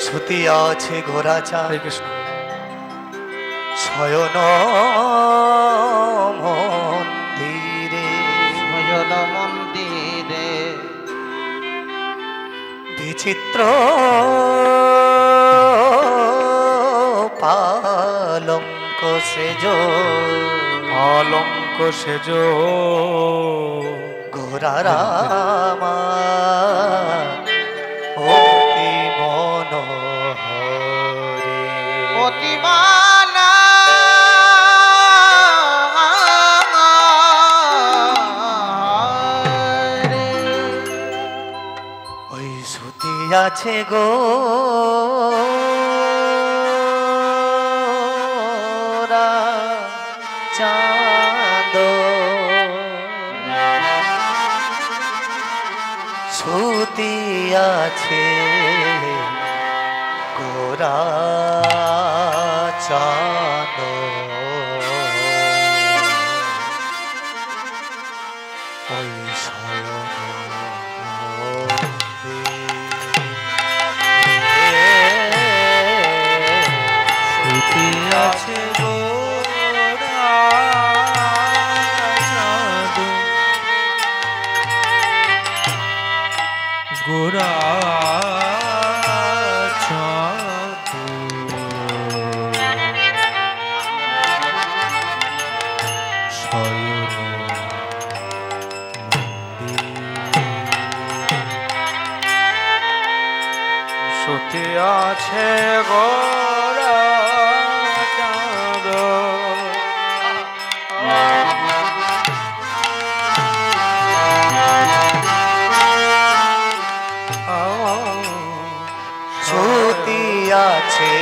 শ্রুতি আছে ঘোরাচাঁদ কৃষ্ণ শয়ন মন্দিরে শয়ন মন্দিরে বিচিত্র পালঙ্ক সেজ পালঙ্ক সেজ ঘোরারামা অতি মনোহরে অতিমানা ওই শ্রুতি আছে গো চাঁদ শ্রুতি আছে গোরা চাঁদ ওই শয়ন শ্রুতি আছে গোরা চাঁদ গোরা চাঁদ শয়ন শ্রুতি আছে গোরা চাঁদ শ্রুতি আছে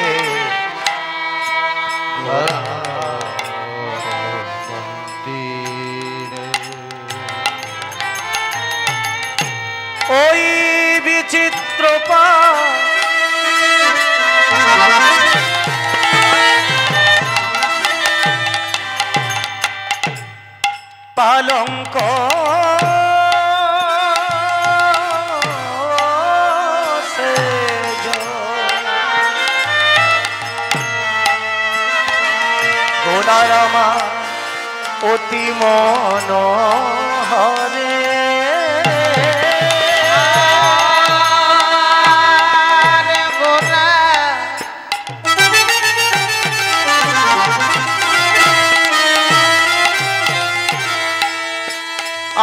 গোরা ওই বিচিত্র পালঙ্ক সেজ গোলারামা অতি মনোহরে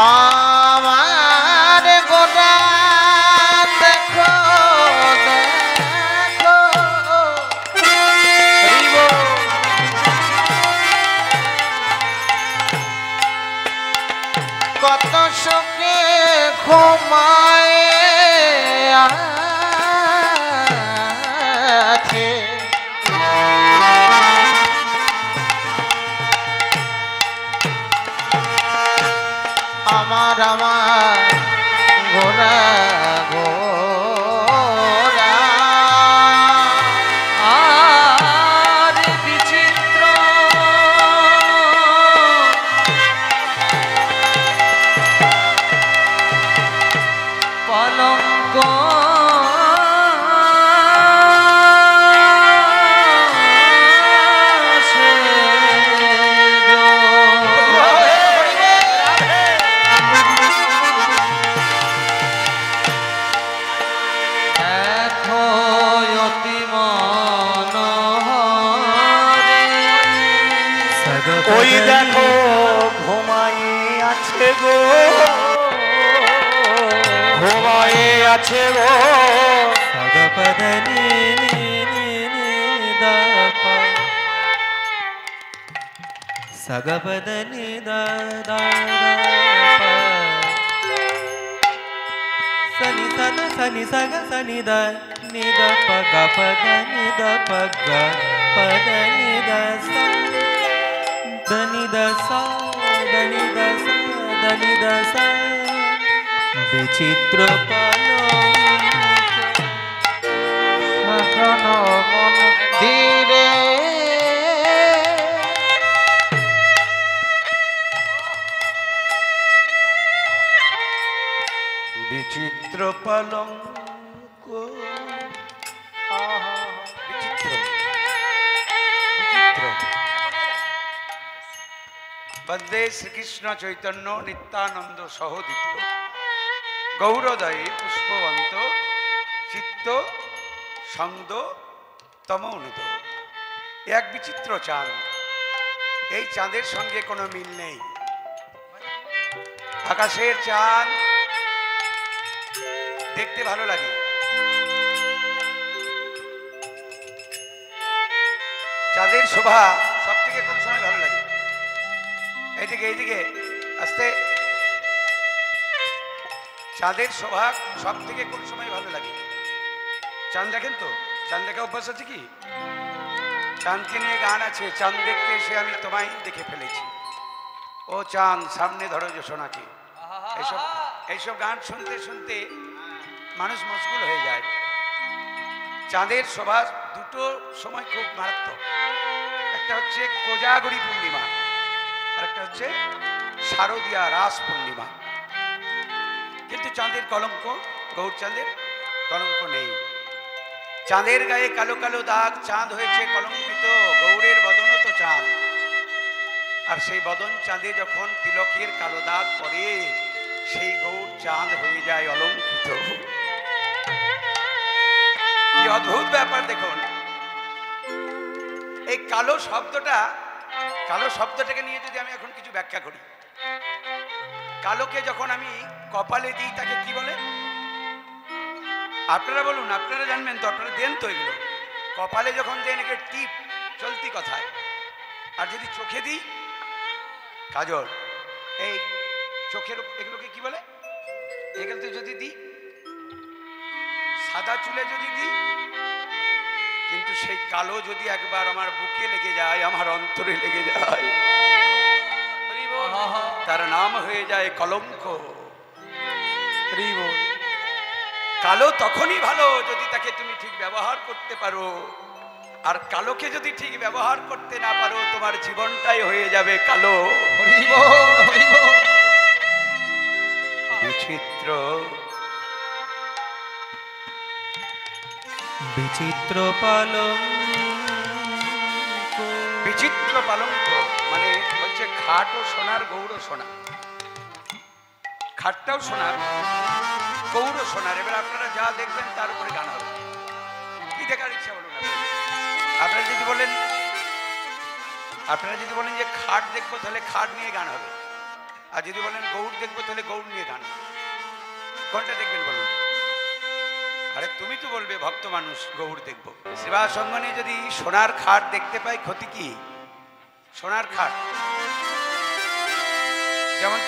আমার গোরা দেখো দেখো কত সুখে ঘুমায় আছে আমার আমার ঘোরা ঘোরা আর বিচিত্র পালঙ্ক ওই দেখো ঘুমায়ে আছে গো ঘুমায়ে আছে গো সগপদনি দপ সগপদনি দপ সনি সন সনি সগ সনি দ নি দ প গ প দ নি দ প গ প দ নি দ স द नि द सा द नि द सा द नि द सा विचित्र শয়ন মন্দিরে বিচিত্র পালঙ্ক বন্দে শ্রীকৃষ্ণ চৈতন্য নিত্যানন্দ সহোদিত গৌরদয়ে পুষ্পবন্ত চিত্ত ছন্দ তম অনুদ। এক বিচিত্র চাঁদ, এই চাঁদের সঙ্গে কোনো মিল নেই। আকাশের চাঁদ দেখতে ভালো লাগে, চাঁদের শোভা সব থেকে কোন সময় ভালো লাগে? এইদিকে এইদিকে আস্তে। চাঁদের শোভা সব থেকে কোন সময় ভালো লাগে? চাঁদ দেখেন তো? চাঁদ দেখা অভ্যাস আছে কি? চাঁদকে নিয়ে গান আছে, চাঁদ দেখতে এসে আমি তোমায় দেখে ফেলেছি, ও চাঁদ সামনে ধরো যে সোনাকে। এইসব এইসব গান শুনতে শুনতে মানুষ মশগুল হয়ে যায়। চাঁদের শোভা দুটো সময় খুব মারাত্মক, একটা হচ্ছে কোজাগরী পূর্ণিমা আর একটা হচ্ছে শারদীয়া রাস পূর্ণিমা। কিন্তু চাঁদের কলঙ্ক, গৌর চাঁদের কলঙ্ক নেই। চাঁদের গায়ে কালো কালো দাগ, চাঁদ হয়েছে কলঙ্কিত। গৌরের বদন তো চাঁদ, আর সেই বদন চাঁদে যখন তিলকের কালো দাগ পড়ে, সেই গৌর চাঁদ হয়ে যায় অলঙ্কৃত। কি অদ্ভুত ব্যাপার দেখুন। এই কালো শব্দটাকে নিয়ে যদি আমি এখন কিছু ব্যাখ্যা করি, কালোকে যখন আমি কপালে দিই তাকে কি বলে? আপনারা বলুন, আপনারা জানবেন তো, আপনারা দেন তো এগুলো। কপালে যখন দেন একে টিপ, চলতি কথায়। আর যদি চোখে দিই, কাজল। এই চোখের এগুলোকে কি বলে? এগুলোতে যদি দিই, সাদা চুলে যদি দিই, কিন্তু সেই কালো যদি একবার আমার বুকে লেগে যায়, আমার অন্তরে লেগে যায়, তার নাম হয়ে যায় কলঙ্ক। কালো তখনই ভালো যদি তাকে তুমি ঠিক ব্যবহার করতে পারো, আর কালোকে যদি ঠিক ব্যবহার করতে না পারো, তোমার জীবনটাই হয়ে যাবে কালো। বিচিত্র বিচিত্র পালঙ্ক। বিচিত্র পালঙ্ক মানে হচ্ছে খাট ও সোনার, গৌর সোনা। খাটটাও সোনার, গৌর সোনার। এবার আপনারা যা দেখবেন তার উপরে গান হবে। কি দেখার ইচ্ছা বলুন? আপনারা যদি বলেন যে খাট দেখবো, তাহলে খাট নিয়ে গান হবে। আর যদি বলেন গৌর দেখবো, তাহলে গৌর নিয়ে গান হবে। কোনটা দেখবেন বলুন? আরে তুমি তো বলবে ভক্ত মানুষ, গৌর দেখবো। সেবা সঙ্গনে যদি সোনার খাট দেখতে পাই, ক্ষতি কি? সোনার খাট যেমন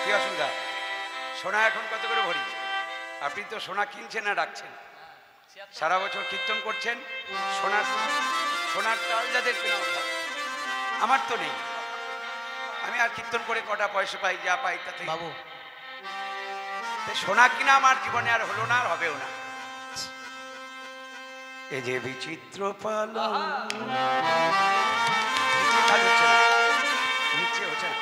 কি অসুবিধা? সোনা এখন কত করে ভরি? আপনি তো সোনা কিনছেন না রাখছেন, সারা বছর কীর্তন করছেন। সোনার চাল যাদের কেনা অভ্যাস, আমার তো নেই। আমি আর কীর্তন করে কটা পয়সা পাই, যা পাই তাতে বাবু সোনা কিনা আমার জীবনে আর হলো না, আর হবেও না। এই যে বিচিত্র পালঙ্ক, নিচে হচ্ছে না।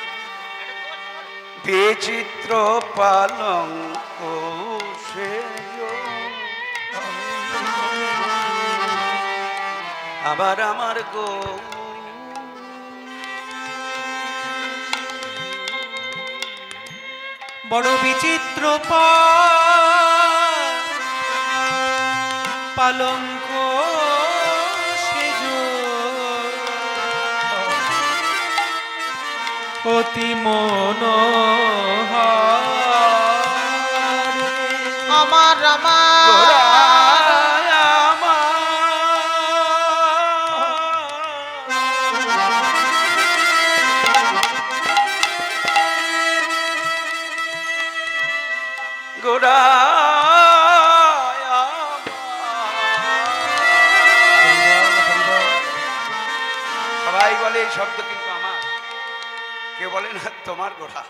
বিচিত্র পালঙ্ক সেজো আবার আমার গো, বড় বিচিত্র পালঙ্ক সেজো, অতি মনোহর আমার গোরা সবাই বলে এই শব্দ, কিন্তু আমার কেউ বলে না তোমার গোড়া।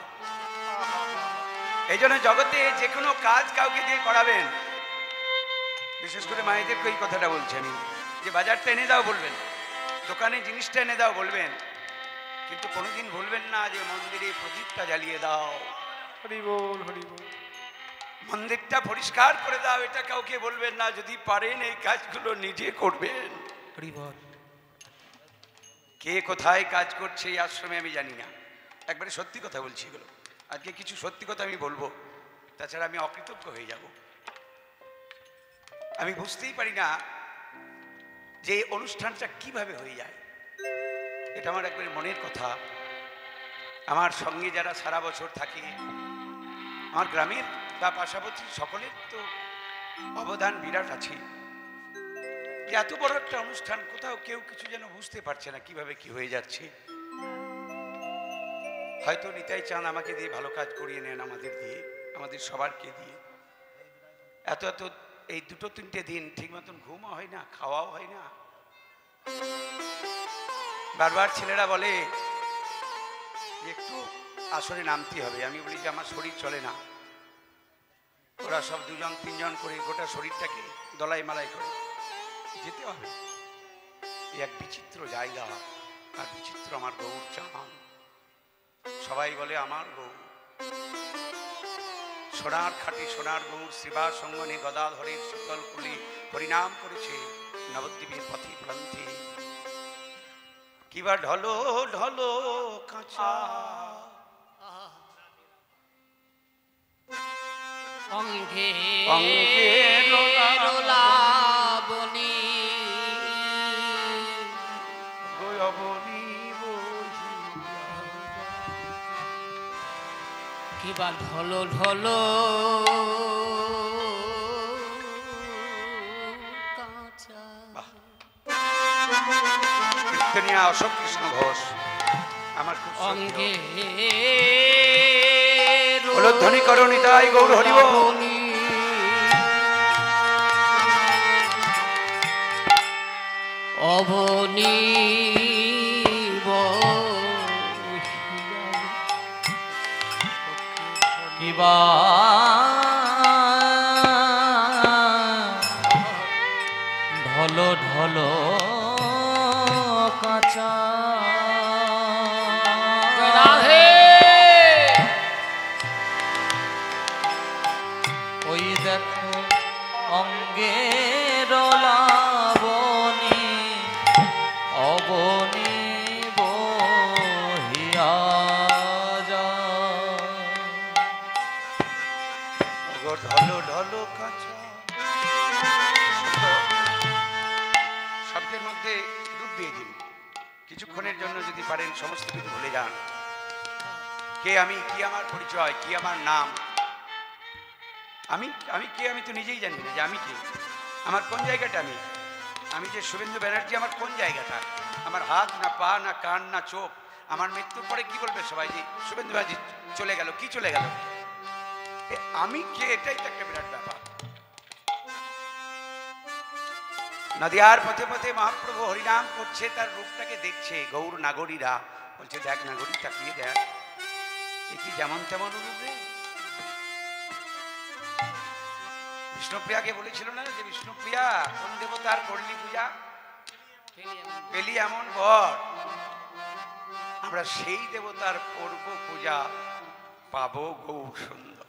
এই জন্য জগতে যে কোনো কাজ কাউকে দিয়ে করাবেন, বিশেষ করে মায়েদেরকে এই কথাটা বলছি আমি, যে বাজারটা এনে দাও বলবেন, দোকানে জিনিসটা এনে দাও বলবেন, কিন্তু কোনোদিন বলবেন না যে মন্দিরে প্রদীপটা জ্বালিয়ে দাও। হরি বল, হরি বল। মন্দিরটা পরিষ্কার করে দাও, এটা কাউকে বলবেন না। যদি পারেন এই কাজগুলো নিজে করবেন। হরি বল। কে কোথায় কাজ করছে এই আশ্রমে আমি জানি না, একবারে সত্যি কথা বলছি এগুলো। আজকে কিছু সত্যি কথা আমি বলবো, তাছাড়া আমি অকৃতজ্ঞ হয়ে যাব। আমি বুঝতেই পারি না যে এই অনুষ্ঠানটা কিভাবে হয়ে যায়। এটা আমার একবারে মনের কথা। আমার সঙ্গে যারা সারা বছর থাকে, আমার গ্রামের বা পাশাপাশি সকলের তো অবদান বিরাট আছে। এত বড় একটা অনুষ্ঠান কোথাও কেউ কিছু যেন বুঝতে পারছে না কিভাবে কি হয়ে যাচ্ছে। হয়তো নিতাই চাঁদ আমাকে দিয়ে ভালো কাজ করিয়ে নেন, আমাদের দিয়ে, আমাদের সবারকে দিয়ে। এত এত এই 2-3টে দিন ঠিক মতন ঘুমও হয় না, খাওয়াও হয় না। বারবার ছেলেরা বলে একটু আসরে নামতে হবে, আমি বলি যে আমার শরীর চলে না। ওরা সব 2-3জন করে গোটা শরীরটাকে দলাই মালাই করে যেতে হবে। এক বিচিত্র জায়গা, আর বিচিত্র আমার গৌর চাঁদ। সবাই বলে আমার গৌর, সোনার খাঁটি সোনার গৌর শ্রীবা সঙ্গনে গদাধরের শীতল কুলি হরিনাম করেছে নবদ্বীপের পথে প্রান্তে। কিবা ঢলো ঢলো কাঁচা অঙ্গে অঙ্গে রোলাবনি গয়বনি বহিয়া। কিবা ঢলো ঢলো কাঁচা। কীর্তনিয়া অশোক কৃষ্ণ ঘোষ আমার খুব অঙ্গে ধ্বনি করো নিতাই গৌর হরি বল। অবনি কিবা ঢলো ঢলো কাঁচা। রাধে ওই দেখো অঙ্গের লাবণী অবনী বহিয়া যায়। ঢলো ঢলো কাঁচা শব্দের মধ্যে ডুব দিয়ে দিন। কিছুক্ষণের জন্য যদি পারেন সমস্ত কিছু ভুলে যান। কে আমি, কি আমার পরিচয়, কি আমার নাম, আমি আমি কে আমি তো নিজেই জানি না যে আমি কে, আমার কোন জায়গাটা। আমি যে শুভেন্দু ব্যানার্জি, আমার কোন জায়গাটা, আমার হাত না পা না কান না চোখ। আমার মৃত্যুর পরে কি বলবে সবাই যে শুভেন্দু ব্যানার্জি চলে গেল, কি চলে গেল, আমি কে, এটাই তো একটা বিরাট ব্যাপার। নদিয়ার পথে পথে মহাপ্রভু হরিনাম করছে, তার রূপটাকে দেখছে গৌর নাগরীরা, বলছে দেখ নাগরী, তাকিয়ে দেখ, এ কি যেমন তেমন রূপ রে। বিষ্ণুপ্রিয়াকে বলেছিল না যে বিষ্ণুপ্রিয়া কোন দেবতার করলি পূজা, পেলি এমন বর। আমরা সেই দেবতার করব পূজা, পাবো গৌর সুন্দর।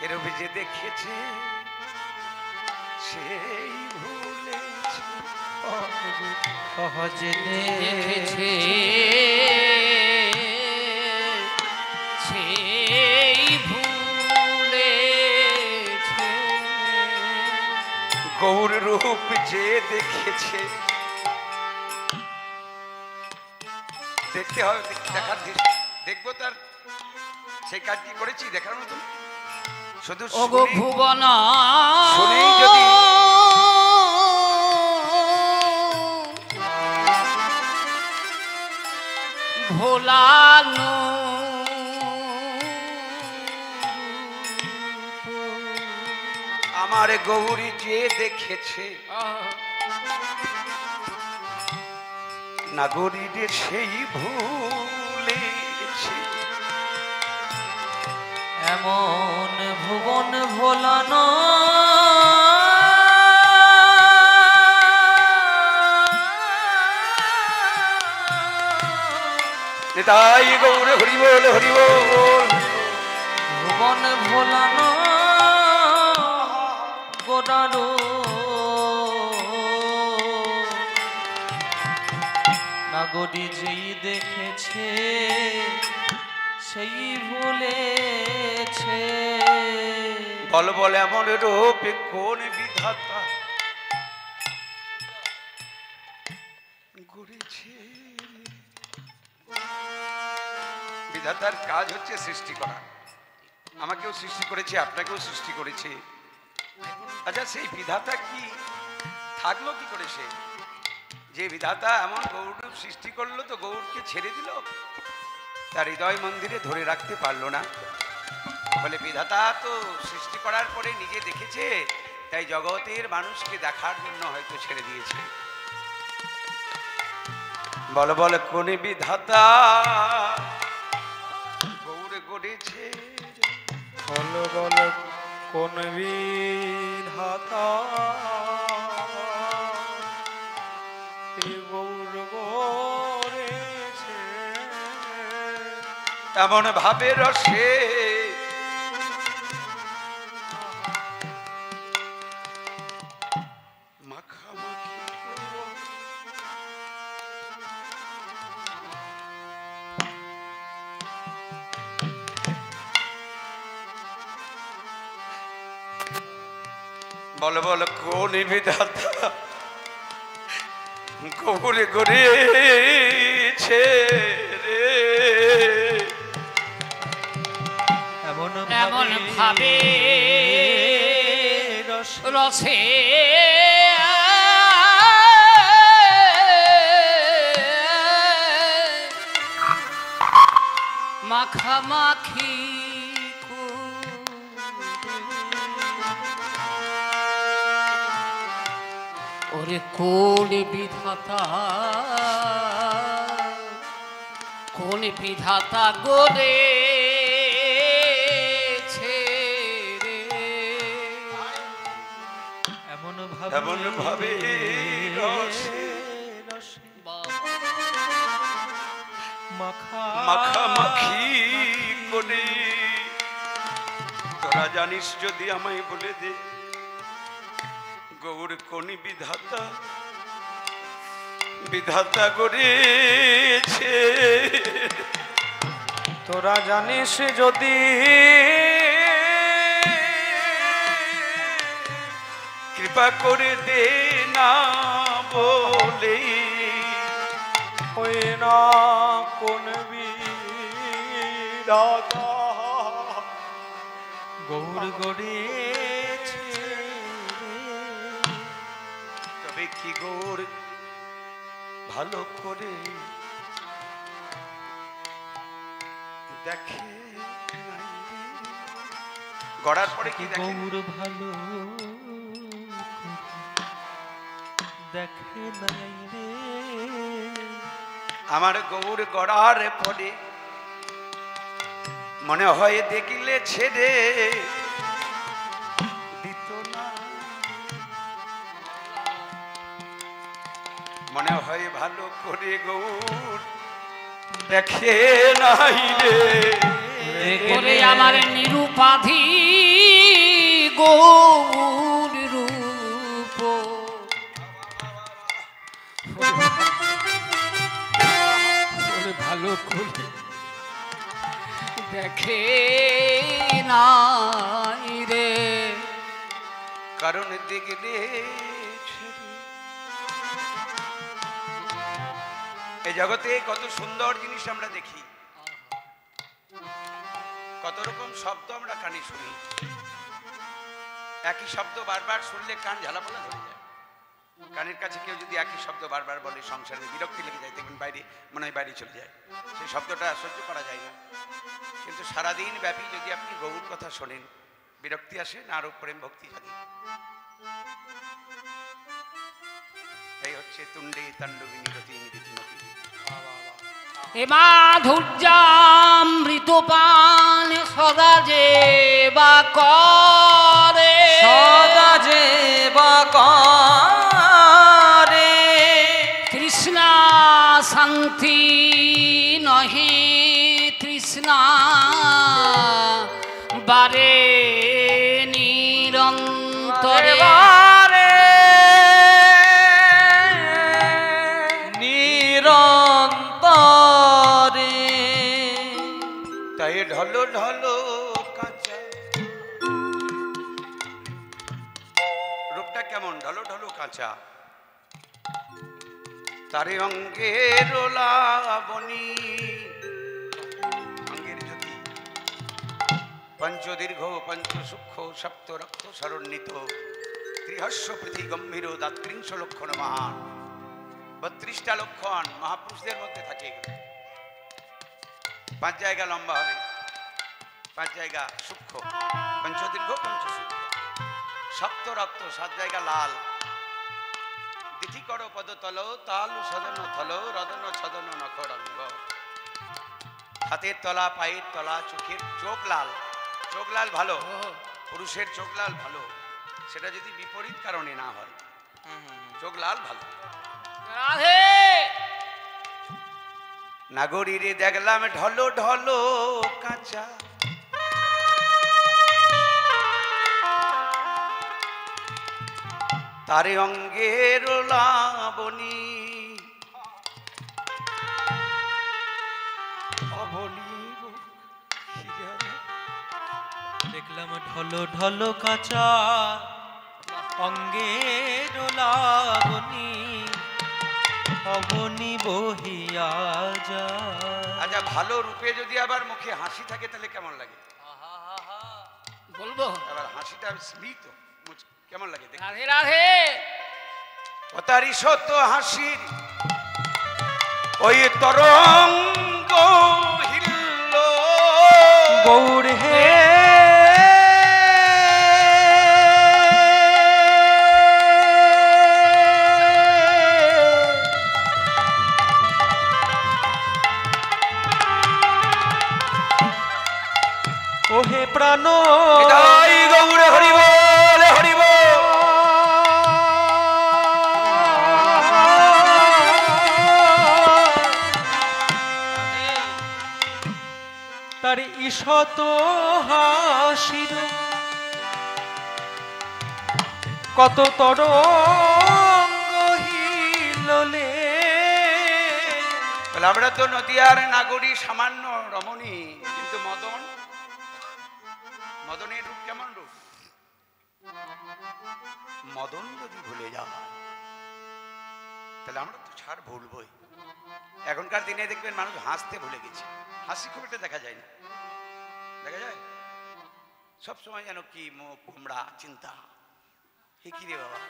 এরূপে যে দেখেছে সেই ভুলেছে, সহজে দেখেছে সেই ভুলেছে। গৌর রূপ যে দেখেছে, দেখতে হবে, দেখার দেখবো তার সেই কাজটি করেছি দেখার মতন। শুধু ওগো ভুবন শুনেই যদি ভোলানো আমার গৌরী যে দেখেছে, নাগরীরে সেই ভুলেছে। এমন ভুবন ভোলানো তাই গৌর হরি বল হরি বল। ভুবন ভোলানো গোড়ারো গৌরী যেই দেখেছে সেই ভুলেছে। বল বল এমন রূপ কোন বিধাতা গড়েছে। বিধাতার কাজ হচ্ছে সৃষ্টি করা। আমাকেও সৃষ্টি করেছে, আপনাকেও সৃষ্টি করেছে। আচ্ছা, সেই বিধাতা কি থাকলো কি করে? সে যে বিধাতা এমন গৌরূপ সৃষ্টি করলো, তো গৌরকে ছেড়ে দিল, তার হৃদয় মন্দিরে ধরে রাখতে পারলো না। বলে বিধাতা তো সৃষ্টি করার পরে নিজে দেখেছে, তাই জগতের মানুষকে দেখার জন্য হয়তো ছেড়ে দিয়েছে। বল বল কোন বিধাতা গৌর গড়েছে। বল বল কোন বিধাতা গৌর গড়েছে। এমন ভাবে রসে মাখামাখি করো। বল বল কোন বিধাতা গৌরে গড়েছে রে। এমন এমন ভাবে রসে মাখামাখি ওরে কোন বিধাতা গড়েছে রে। এমন এমন ভাবে রসে মাখামাখি করে। তোরা জানিস যদি আমায় বলে দে, গৌর কোন বিধাতা বিধাতা গড়েছে। তোরা জানিস যদি কৃপা করে দে না বলে। ওই না কোন বিধাতা গৌর গড়েছে। তবে কি গৌর ভালো করে দেখে নাই রে। গড়ার পরে কি দেখে? গৌর ভালো দেখে নাই রে। আমার গৌর গড়ার পরে মনে হয় দেখিলে ছেড়ে দিত না। মনে হয় ভালো করে গৌর দেখে নাই রে। করে আমার নিরুপাধি গৌর রূপ ভালো করে দেখে নাই রে। কারণ দেখলে ছেড়ে। এই জগতে কত সুন্দর জিনিস আমরা দেখি, কত রকম শব্দ আমরা কানে শুনি। একই শব্দ বারবার শুনলে কান ঝালাপালা ধরে যায়। কানের কাছে কেউ যদি একই শব্দ বারবার বলে, সংসারে বিরক্তি লেগে যায়, দেখবেন বাইরে মনে হয় বাইরে চলে যায়, সেই শব্দটা সহ্য করা যায় না। কিন্তু সারাদিন ব্যাপী যদি আপনি গৌর কথা শোনেন, বিরক্তি আসে না, আরো প্রেম ভক্তি জাগে। এই হচ্ছে তুণ্ডে তাণ্ডবিনী রতি নিদিতি নতি। এ মাধুর্যামৃতপান সদা যে বা করে, সদা যে বা করে। তৃষ্ণা শান্তি নহে তৃষ্ণা বারে নিরন্তরে নিরন্তরে ঢলো ঢলো কাঁচা। রূপটা কেমন? ঢলো ঢলো কাঁচা। তারে অঙ্গের লাবণী, অঙ্গের জ্যোতি, পঞ্চদীর্ঘ পঞ্চ সূক্ষ্ম সপ্ত রক্ত সারণ্যিত, ত্রিহস্য পৃথি গম্ভীর দাত্রিংশ লক্ষণ মহান। 32টা লক্ষণ মহাপুরুষদের মধ্যে থাকে। 5 জায়গা লম্বা হবে, 5 জায়গা সূক্ষ্ম, পঞ্চদীর্ঘ পঞ্চ সূক্ষ্ম, সপ্ত রক্ত, 7 জায়গা লাল। দিঠি কর পদতল, তাল সদন থল, রদন ছদন নখরঙ্গ। হাতের তলা, পায়ের তলা, চোখের চোখ লাল। চোখ লাল ভালো, পুরুষের চোখ লাল ভালো, সেটা যদি বিপরীত কারণে না হয়। চোখ লাল ভালো। রাধে নাগরীরে দেখলাম ঢলো ঢলো কাঁচা, তারে অঙ্গের লাবণী, অবনীব দেখলাম ঢলো ঢলো কাঁচা অঙ্গের লাবণী, অবনী বহিয়া যায়। আচ্ছা, ভালো রূপে যদি আবার মুখে হাসি থাকে তাহলে কেমন লাগে? বলবো আবার হাসিটা স্মিত কেমন লাগে দেখতে? রাধে রাধে ও তারি শত হাসির ওই তরঙ্গ হিল্ল, গৌর হে ওহে প্রাণ বিদায় গৌর হরি বল, হরি বল। তার ঈশত হাসির কত তরঙ্গ হিললে। তাহলে আমরা তো নদিয়ার নাগরী, সামান্য রমণী, কিন্তু মদন, মদনের রূপ কেমন রূপ? মদন যদি ভুলে যায় তাহলে আমরা তো ছাড় ভুলবই। এখনকার দিনে দেখবেন মানুষ হাসতে ভুলে গেছে, হাসি খুব একটা দেখা যায় না। দেখা যায় সবসময় যেন কি মুখ কুমড়া, চিন্তা। হে কি রে বাবা,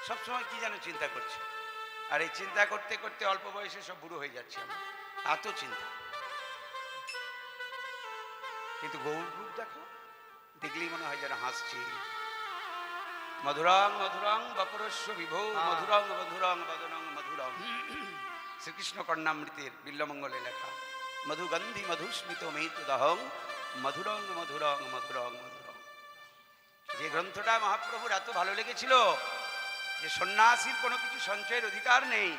সবসময় কি যেন চিন্তা করছে। আর এই চিন্তা করতে করতে অল্প বয়সে সব বুড়ো হয়ে যাচ্ছে আমরা, এত চিন্তা। কিন্তু গৌর রূপ দেখো, দেখলেই মনে হয় যেন হাসছি। মধুরং মধুরং বপরস্য বিভো, মধুরং মধুরং বদনং মধুরং। শ্রীকৃষ্ণ কর্ণামৃতের বিল্লমঙ্গলে লেখা, মধুগন্ধি মধুস্মিত মেতুদহং, মধুরং মধুরং মধুরং মধুরং। যে গ্রন্থটা মহাপ্রভুর এত ভালো লেগেছিল যে সন্ন্যাসীর কোনো কিছু সঞ্চয়ের অধিকার নেই,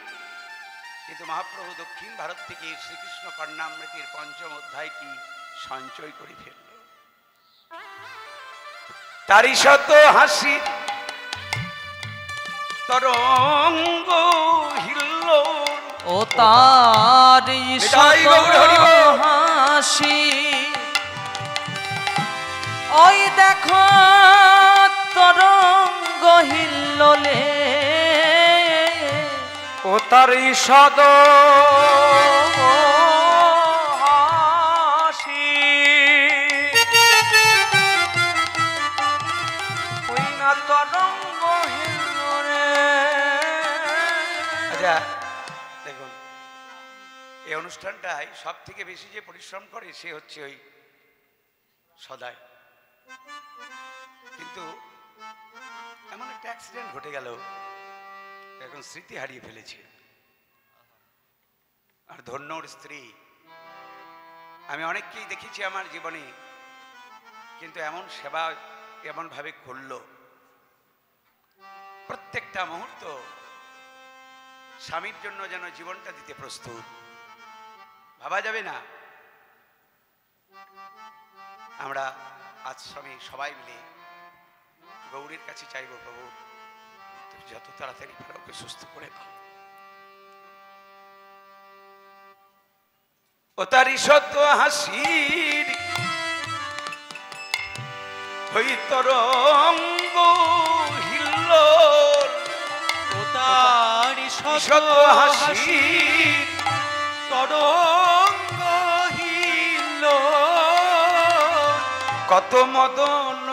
কিন্তু মহাপ্রভু দক্ষিণ ভারত থেকে শ্রীকৃষ্ণ কর্ণামৃতের 5ম অধ্যায়টি সঞ্চয় করে ফেলল। তারি শত হাসি তরঙ্গ হিল্ল, ও তার বিদায় গৌর হরি বল। হাসি ওই দেখো তরঙ্গ হিল্লোলে। ও তার ঈষদ হাসি, ওই না তরঙ্গ হিল্লোলে। আচ্ছা দেখুন, এই অনুষ্ঠানটায় সব থেকে বেশি যে পরিশ্রম করে সে হচ্ছে ওই সদাই। কিন্তু এমন একটা অ্যাক্সিডেন্ট ঘটে গেল, এখন স্মৃতি হারিয়ে ফেলেছে। আর ধন্য ওর স্ত্রী। আমি অনেককেই দেখেছি আমার জীবনে, কিন্তু এমন সেবা এমন ভাবে করলো, প্রত্যেকটা মুহূর্ত স্বামীর জন্য যেন জীবনটা দিতে প্রস্তুত। ভাবা যাবে না। আমরা আশ্রমে সবাই মিলে গৌরীর কাছে চাইব, প্রভু তুমি যত তাড়াতাড়ি পারো ওকে সুস্থ করে দাও। ও তার ঈষৎ হাসির হই তরঙ্গ হিল্লোল, ও তার ঈষৎ হাসির তরঙ্গ হিল্লোল, কত মদন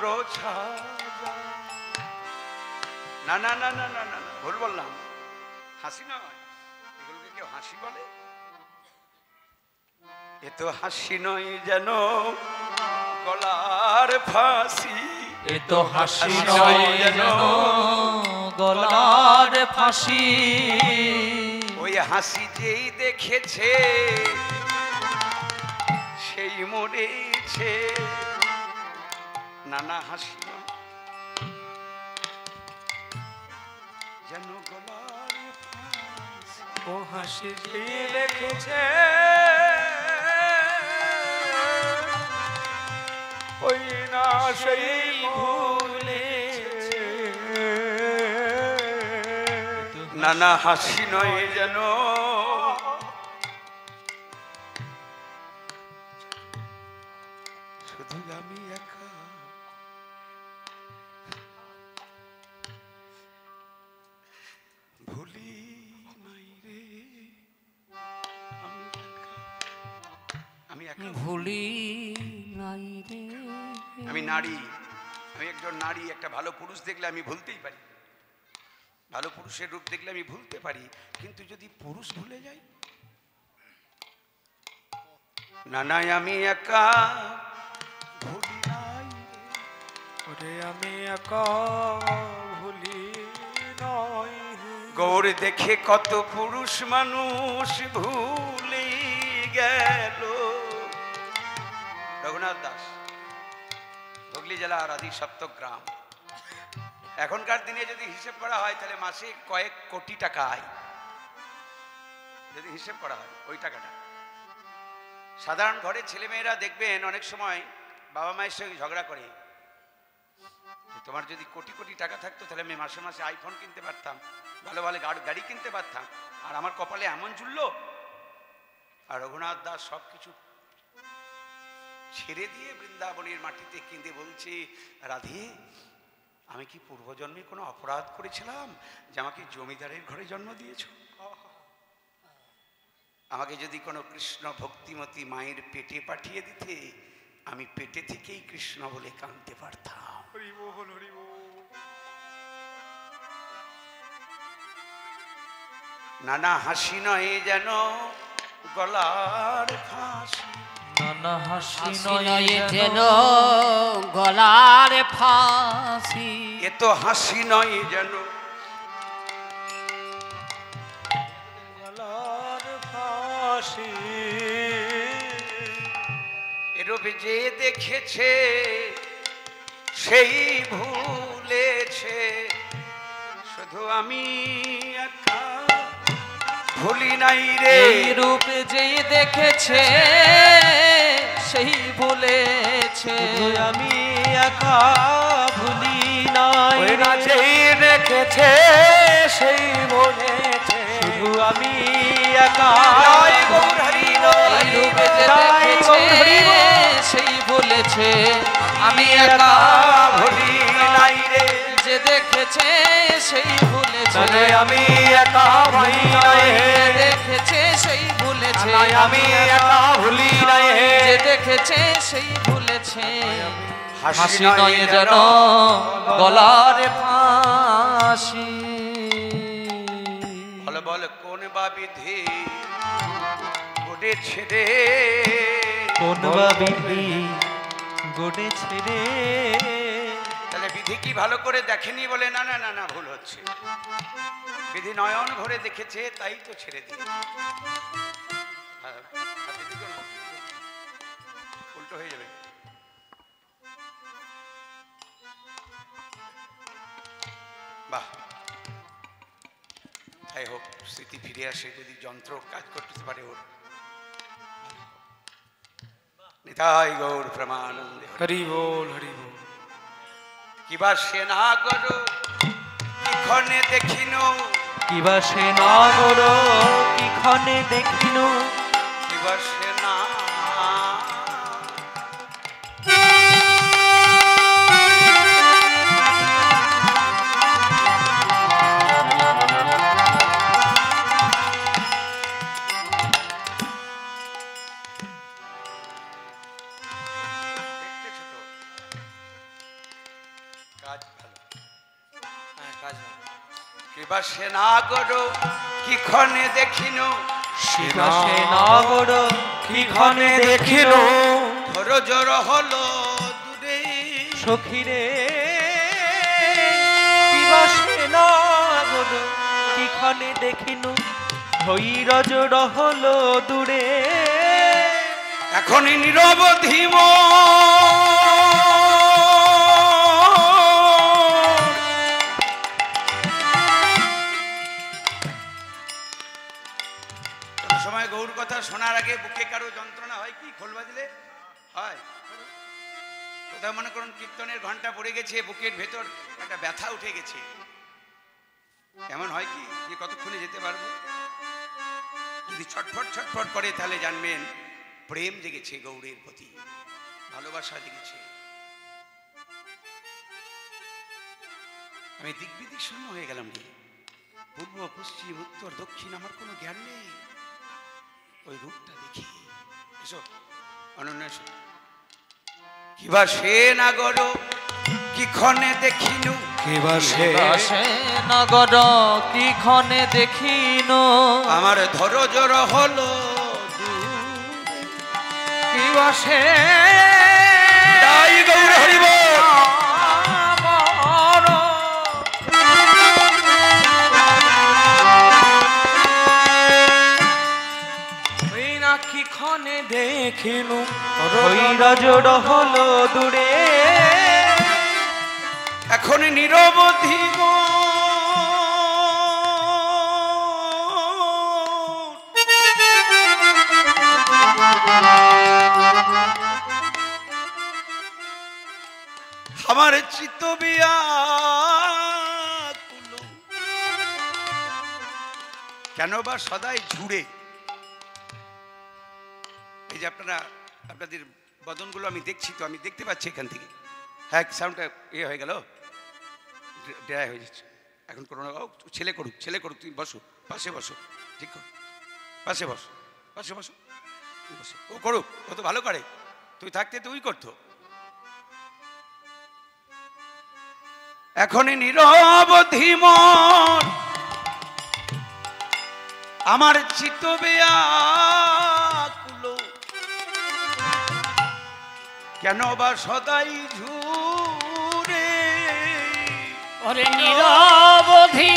রোছা। না না না না না না, ভুল বললাম, হাসি নয়, এগুলোকে কেউ হাসি বলে? এ তো হাসি নয় যেন গলার ফাঁসি, এ তো হাসি নয় যেন গলার ফাঁসি। ওই হাসি যেই দেখেছে সেই মরেছে। না না, হাসি নয় যেন গলার ফাঁসি। ও হাসি যে দেখেছে ওই না সেই ভুলেছে। না না, হাসি নয় যেন শুধু আমি একা। ভুলি নাই রে আমি একা। ভুলি নাই রে। আমি নারী, আমি একজন নারী। একটা ভালো পুরুষ দেখলে আমি ভুলতেই পারি, ভালো পুরুষের রূপ দেখলে আমি ভুলতে পারি, কিন্তু যদি পুরুষ ভুলে যাই, না নাই আমি একা ভুলি নাই ওরে আমি একা ভুলি নয়। গৌর দেখে কত পুরুষ মানুষ ভুলে গেল। রঘুনাথ দাস, হুগলি জেলা রাধি সপ্তগ্রাম। এখনকার দিনে যদি হিসেব করা হয় তাহলে মাসে কয়েক কোটি টাকা আয়, যদি হিসেব করা হয় ওই টাকাটা। সাধারণ ঘরে ছেলেমেয়েরা দেখবেন অনেক সময় বাবা মায়ের সঙ্গে ঝগড়া করে, তোমার যদি কোটি কোটি টাকা থাকতো তাহলে আমি মাসে মাসে আইফোন কিনতে পারতাম, ভালো ভালো গাড়ি কিনতে পারতাম, আর আমার কপালে এমন জুড়লো। আর রঘুনাথ দাস সব কিছু ছেড়ে দিয়ে বৃন্দাবনের মাটিতে কেঁদে বলছে, রাধে আমি কি পূর্বজন্মে কোনো অপরাধ করেছিলাম যে আমাকে জমিদারের ঘরে জন্ম দিয়েছ? আমাকে যদি কোনো কৃষ্ণ ভক্তিমতী মায়ের পেটে পাঠিয়ে দিতে, আমি পেটে থেকেই কৃষ্ণ বলে কাঁদতে পারতাম। নানা হাসি নয় যেন গলার ফাঁসি, নানা হাসি হাসি নয় নয় যেন যেন গলার ফাঁসি। এ তো হাসি নয় যেন গলার ফাঁসি। এরূপে যে দেখেছে সেই ভুলেছে, শুধু আমি একা ভুলি নাই রে। এই রূপে যেই দেখেছে সেই ভুলেছে, আমি একা ভুলি নাই ওই না যেই দেখেছে সেই বলেছে, শুধু আমি একা জয় গৌর হরি বল। এই রূপে যে দেখেছে সেই ভুলেছে, আমি একা ভুলি নাই রে। যে দেখেছে সেই ভুলেছে, তাহলে আমি একা ভুলি নাই। যে দেখেছে সেই ভুলেছে, আমি একা ভুলি নাই। যে দেখেছে সেই ভুলেছে। হাসি নয় যেন গলার ফাঁসি। বল বল কোন বা বিধি গড়েছে রে, কোন বা বিধি গড়েছে রে। তাহলে বিধি কি ভালো করে দেখেনি বলে? না না না না, ভুল হচ্ছে। বিধি নয়ন ভরে দেখেছে, তাই তো ছেড়ে দিয়ে। উল্টো হয়ে যাবে। বাহ, তাই হোক, স্মৃতি ফিরে আসে যদি যন্ত্র কাজ করতে পারে ওর। নিতাই গৌর প্রেমানন্দে। হরি বল হরি বল। কিবা সে না করো ক্ষণে দেখিন কিবা সে নগর কি ক্ষণে দেখিনু কিবা সে না কিবা সে নাগর কি ক্ষণে দেখিনু কিবা সে নগর কি ক্ষণে দেখিনু ধর জোর হলো দূরে সখিরে কিবা সে নগর কি ক্ষণে দেখিনু ধৈর্য রহলো দূরে এখনই নিরবধিম সময় গৌর কথা শোনার আগে বুকে কারো যন্ত্রণা হয় কি খোল বাজলে হয় কোথাও মনে করুন কীর্তনের ঘন্টা পড়ে গেছে বুকের ভেতর একটা ব্যথা উঠে গেছে এমন হয় কি যে কতক্ষণে যেতে পারবো যদি ছটফট ছটফট করে তাহলে জানবেন প্রেম জেগেছে গৌরের প্রতি ভালোবাসা জেগেছে আমি দিক বিদিক শূন্য হয়ে গেলাম রে পূর্ব পশ্চিম উত্তর দক্ষিণ আমার কোনো জ্ঞান নেই ওই রূপটা দেখি এসো অনন্য এসো কিবা সে নাগর কি ক্ষণে দেখিনু কিবা সে নগর কি ক্ষণে দেখিনু আমার ধর জোর হলো কিবা সে তাই গৌর হরিব কি ক্ষণে দেখিনু ধৈর্য হলো দূরে এখন নিরবধি আমার চিত্ত বিয়াকুল কেন বা সদাই ঝুড়ে এই যে আপনাদের বদনগুলো আমি দেখছি তো আমি দেখতে পাচ্ছি এখান থেকে হ্যাঁ সাউন্ডটা হয়ে গেল ড্রাই হয়ে যাচ্ছে এখন কোনো ছেলে করুক তুমি বসো পাশে বসো ঠিক পাশে বসো ও করুক ও তো ভালো করে তুই থাকতে তুই করতো এখনই নিরবধি মন আমার চিত্ত বেয়াকুল কেন বা সদাই ঝুরে ওরে নিরবধি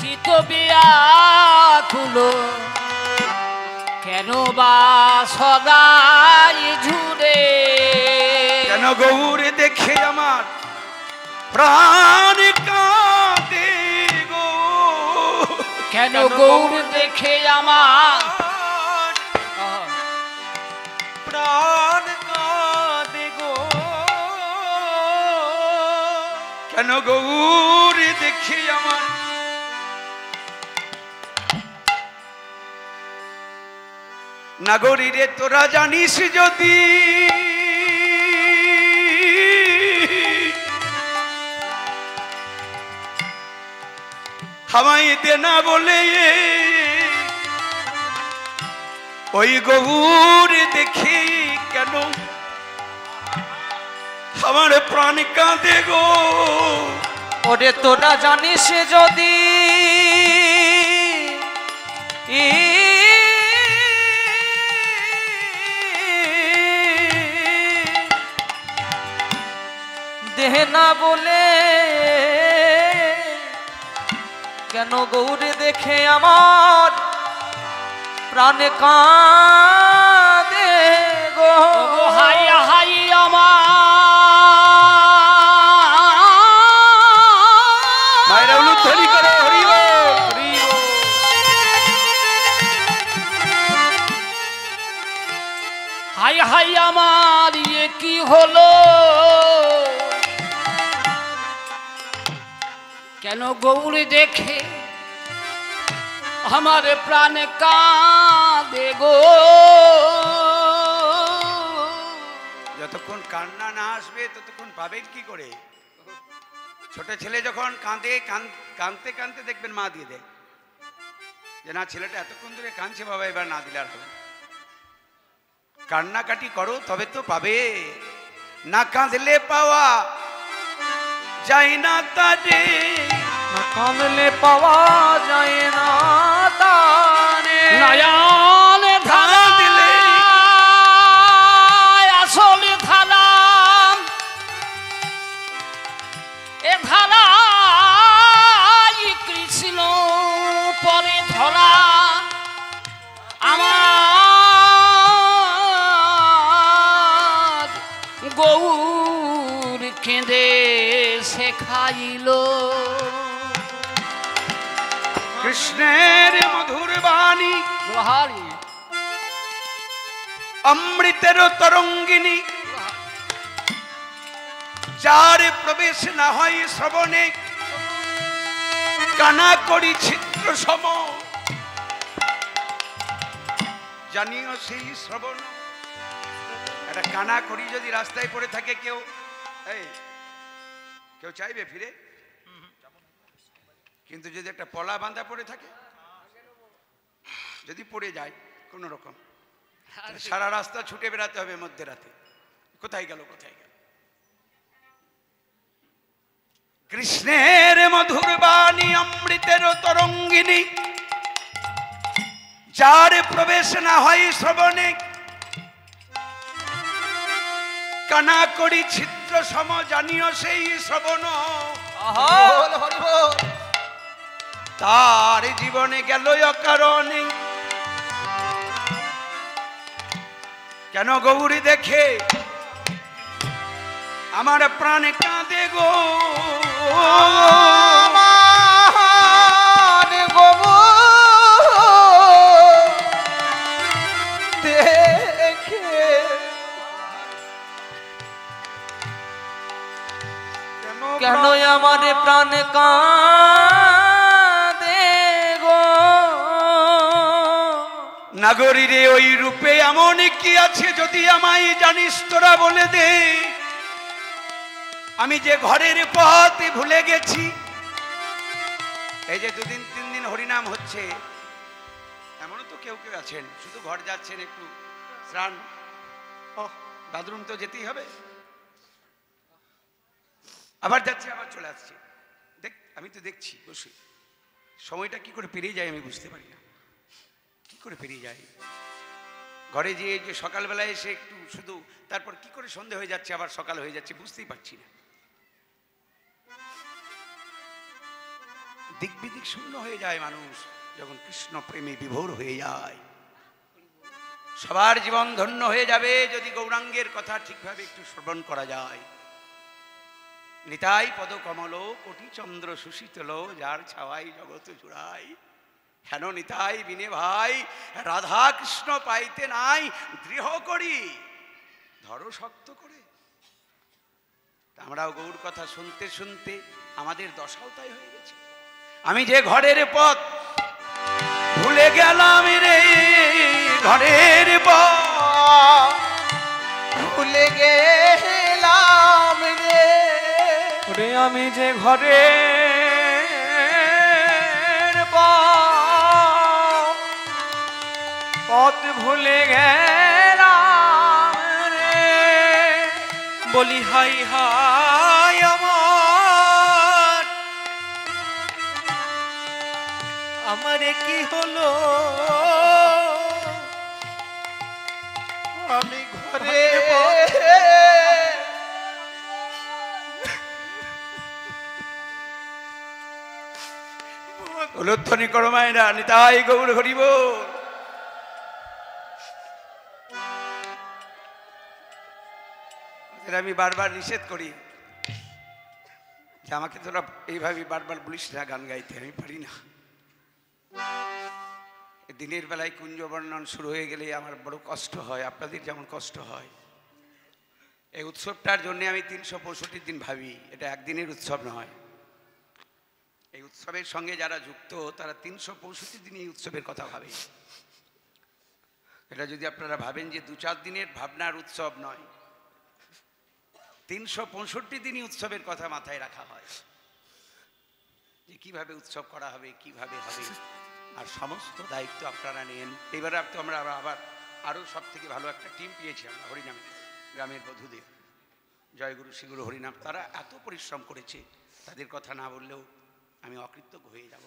চিত্ত বিয়াকুল কেন বা সদাই ঝুরে কেন গৌরে দেখে আমার প্রাণ কাঁদে গো কেন গৌর দেখে আমার প্রাণ কাঁদে গো কেন গৌরে দেখে আমার নাগরী রে তোরা জানিস যদি হামাই দে না বলে ওই গৌর দেখি কেন আমার প্রাণ কাঁদে গো ওরে তোরা জানিস যদি দেহ না বলে কেন গৌরে দেখে আমার প্রাণ কাঁদে গো হাই হাই আমার মায়েরা উলুধ্বনি করো হরি বল। হলো কেন গৌরী দেখে আমার প্রাণে কাঁদে গো। যতক্ষণ কান্না না আসবে ততক্ষণ পাবেন কি করে? ছোট ছেলে যখন কাঁদে, কাঁদতে কাঁদতে দেখবেন মা দিয়ে দেয় যে না ছেলেটা এতক্ষণ ধরে কাঁদছে, বাবা এবার না দিলে আর হবে। কান্নাকাটি করো তবে তো পাবে, না কাঁদলে পাওয়া যায় না তারে, না কাঁদলে পাওয়া যায় না তারে, নয়ন ধারা দিলে আসলে ধারা এ ধারা কৃষ্ণ পরে ধরা আমার গৌর কেঁদে শেখাইল। কৃষ্ণের মধুর বাণী অমৃতের তরঙ্গিনী, যার প্রবেশ না হয় শ্রবণে কানা করি ছিদ্র সম, জানিও সেই শ্রবণ। একটা কানা করি যদি রাস্তায় পড়ে থাকে কেউ কেউ চাইবে ফিরে? কিন্তু যদি একটা পলা বাঁধা পড়ে থাকে, যদি পড়ে যায় কোন রকম, সারা রাস্তা ছুটে বেড়াতে হবে মধ্যরাতে, কোথায় গেল কোথায় গেল। কৃষ্ণের মধুর বাণী অমৃতের তরঙ্গিনী, যার প্রবেশ না হয় শ্রবণে কানা করি ছিদ্র সম, জানিও সেই শ্রবণ। তার জীবনে গেল অকারণে কেন গৌরী দেখে আমার প্রাণে কাঁদে গো। আমার গবু দেখে কেন আমার প্রাণ কাঁদে গো। নাগরীরে ওই রূপে এমন কি আছে যদি আমায় জানিস তোরা বলে দে। আমি যে ঘরের পথ ভুলে গেছি, এই যে 2 দিন 3 দিন হরিনাম হচ্ছে, এমনও তো কেউ কেউ আছেন শুধু ঘর যাচ্ছেন একটু স্নান, বাথরুম তো যেতেই হবে, আবার যাচ্ছি আবার চলে আসছি। আমি তো দেখছি বসে সময়টা কি করে পেরিয়ে যায় আমি বুঝতে পারি না, কি করে পেরিয়ে যায়। ঘরে যেয়ে যে সকালবেলায় এসে একটু শুধু, তারপর কি করে সন্ধে হয়ে যাচ্ছে আবার সকাল হয়ে যাচ্ছে বুঝতেই পারছি না। দিক বিদিক শূন্য হয়ে যায় মানুষ যখন কৃষ্ণ প্রেমে বিভোর হয়ে যায়। সবার জীবন ধন্য হয়ে যাবে যদি গৌরাঙ্গের কথা ঠিকভাবে একটু শ্রবণ করা যায়। নিতাই পদ কমল কোটি চন্দ্র সুশীতল, যার ছাওয়াই জগৎ জুড়াই। হেন নিতাই বিনে ভাই রাধা কৃষ্ণ পাইতে নাই, দৃঢ় করি ধরো শক্ত করে। আমরাও গৌর কথা শুনতে শুনতে আমাদের দশাও তাই হয়ে গেছে। আমি যে ঘরের পথ ভুলে গেলাম রে, ঘরের পথ ভুলে গেলাম রে, ওরে আমি যে ঘরের পথ ভুলে গেলাম রে। বলি হাই হাই আমারে কি হলো। আমি ঘরে উলধ্বনি করো মায়েরা, নিতাই গৌর হরিব। আমি বারবার নিষেধ করি যে আমাকে তোরা এইভাবে বারবার বলিস না গান গাইতে, আমি পারি না। দিনের বেলায় কুঞ্জ বর্ণন শুরু হয়ে গেলে আমার বড় কষ্ট হয়, আপনাদের যেমন কষ্ট হয়। এই উৎসবটার জন্য আমি 365 দিন ভাবি, এটা একদিনের উৎসব নয়। এই উৎসবের সঙ্গে যারা যুক্ত তারা 365 দিন এই উৎসবের কথা ভাবে। এটা যদি আপনারা ভাবেন যে 2-4 দিনের ভাবনার উৎসব নয়, 365 দিনই উৎসবের কথা মাথায় রাখা হয়, যে কিভাবে উৎসব করা হবে, কিভাবে হবে, আর সমস্ত দায়িত্ব আপনারা নেন। এবারে তো আমরা আবার আরও সব থেকে ভালো একটা টিম পেয়েছি আমরা হরিনামে, গ্রামের বধূদের, জয়গুরু শ্রীগুরু হরিনাম। তারা এত পরিশ্রম করেছে, তাদের কথা না বললেও আমি অকৃতজ্ঞ হয়ে যাব।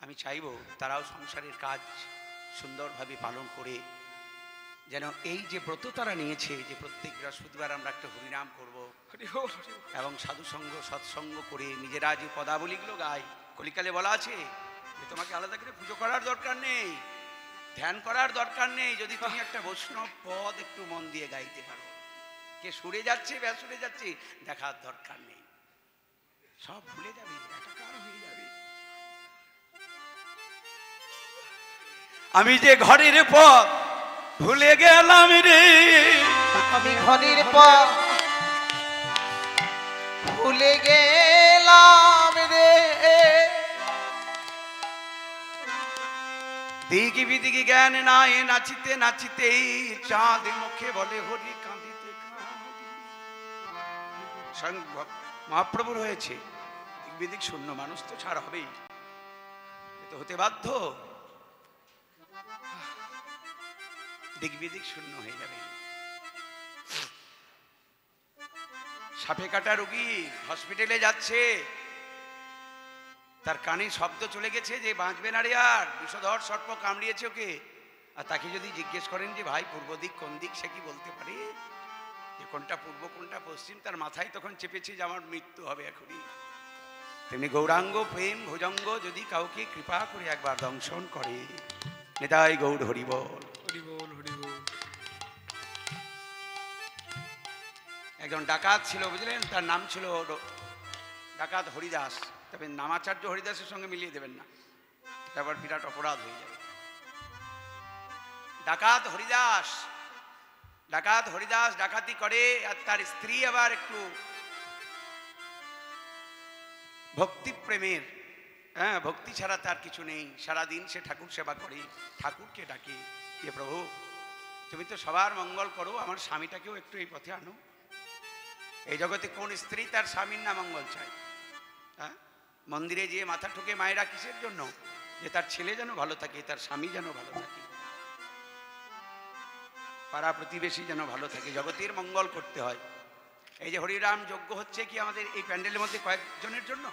আমি চাইব তারাও সংসারের কাজ সুন্দরভাবে পালন করে যেন এই যে ব্রত তারা নিয়েছে, যে প্রত্যেক বৃহস্পতিবার আমরা একটা হরিনাম করব এবং সাধুসঙ্গ সৎসঙ্গ করে নিজেরা যে পদাবলীগুলো গাই, কলিকালে বলা আছে যে তোমাকে আলাদা করে পুজো করার দরকার নেই, ধ্যান করার দরকার নেই, যদি তুমি একটা বৈষ্ণব পদ একটু মন দিয়ে গাইতে পারো। কে সুরে যাচ্ছে বেসুরে যাচ্ছে দেখার দরকার নেই, সব ভুলে যাবে, একাকার হয়ে যাবে। আমি যে ঘরের পথ ভুলে গেলাম রে, আমি ঘরের পথ ভুলে গেলাম রে, দিকি বিদিকি জ্ঞান নাই, নাচিতে নাচিতেই চাঁদ মুখে বলে হরি কাঁদিতে কাঁদি। মহাপ্রভুর হয়েছে দিক বিদিক শূন্য, মানুষ তো ছাড় হবেই, তো হতে বাধ্য, দিক বিদিক শূন্য হয়ে যাবে। সাপে কাটা রোগী হসপিটালে যাচ্ছে, তার কানে শব্দ চলে গেছে যে বাঁচবে না রে আর, বিষধর সর্প কামড়িয়েছে ওকে। আর তাকে যদি জিজ্ঞেস করেন যে ভাই পূর্ব দিক কোন দিক, সে কি বলতে পারে যে কোনটা পূর্ব কোনটা পশ্চিম? তার মাথায় তখন চেপেছে যে আমার মৃত্যু হবে এখনই। তেমনি গৌরাঙ্গ প্রেম ভুজঙ্গ যদি কাউকে কৃপা করে একবার দংশন করে, নেতাই গৌর হরিবল হরিবল হরিবল। একজন ডাকাত ছিল বুঝলেন, তার নাম ছিল ডাকাত হরিদাস, তবে নামাচার্য হরিদাসের সঙ্গে মিলিয়ে দেবেন না, এটা আবার বিরাট অপরাধ হয়ে যাবে। ডাকাত হরিদাস ডাকাতি করে, আর তার স্ত্রী আবার একটু ভক্তি প্রেমের, হ্যাঁ ভক্তি ছাড়া তার কিছু নেই। সারাদিন সে ঠাকুর সেবা করে, ঠাকুরকে ডাকে, যে প্রভু তুমি তো সবার মঙ্গল করো, আমার স্বামীটাকেও একটু এই পথে আনো। এই জগতে কোন স্ত্রী তার স্বামীর না মঙ্গল চায়? হ্যাঁ, মন্দিরে গিয়ে মাথা ঠুকে মায়েরা কিসের জন্য? যে তার ছেলে যেন ভালো থাকে, তার স্বামী যেন ভালো থাকে, পাড়া প্রতিবেশী যেন ভালো থাকে, জগতের মঙ্গল করতে হয়। এই যে হরিরাম যজ্ঞ হচ্ছে কি আমাদের এই প্যান্ডেলের মধ্যে কয়েকজনের জন্য?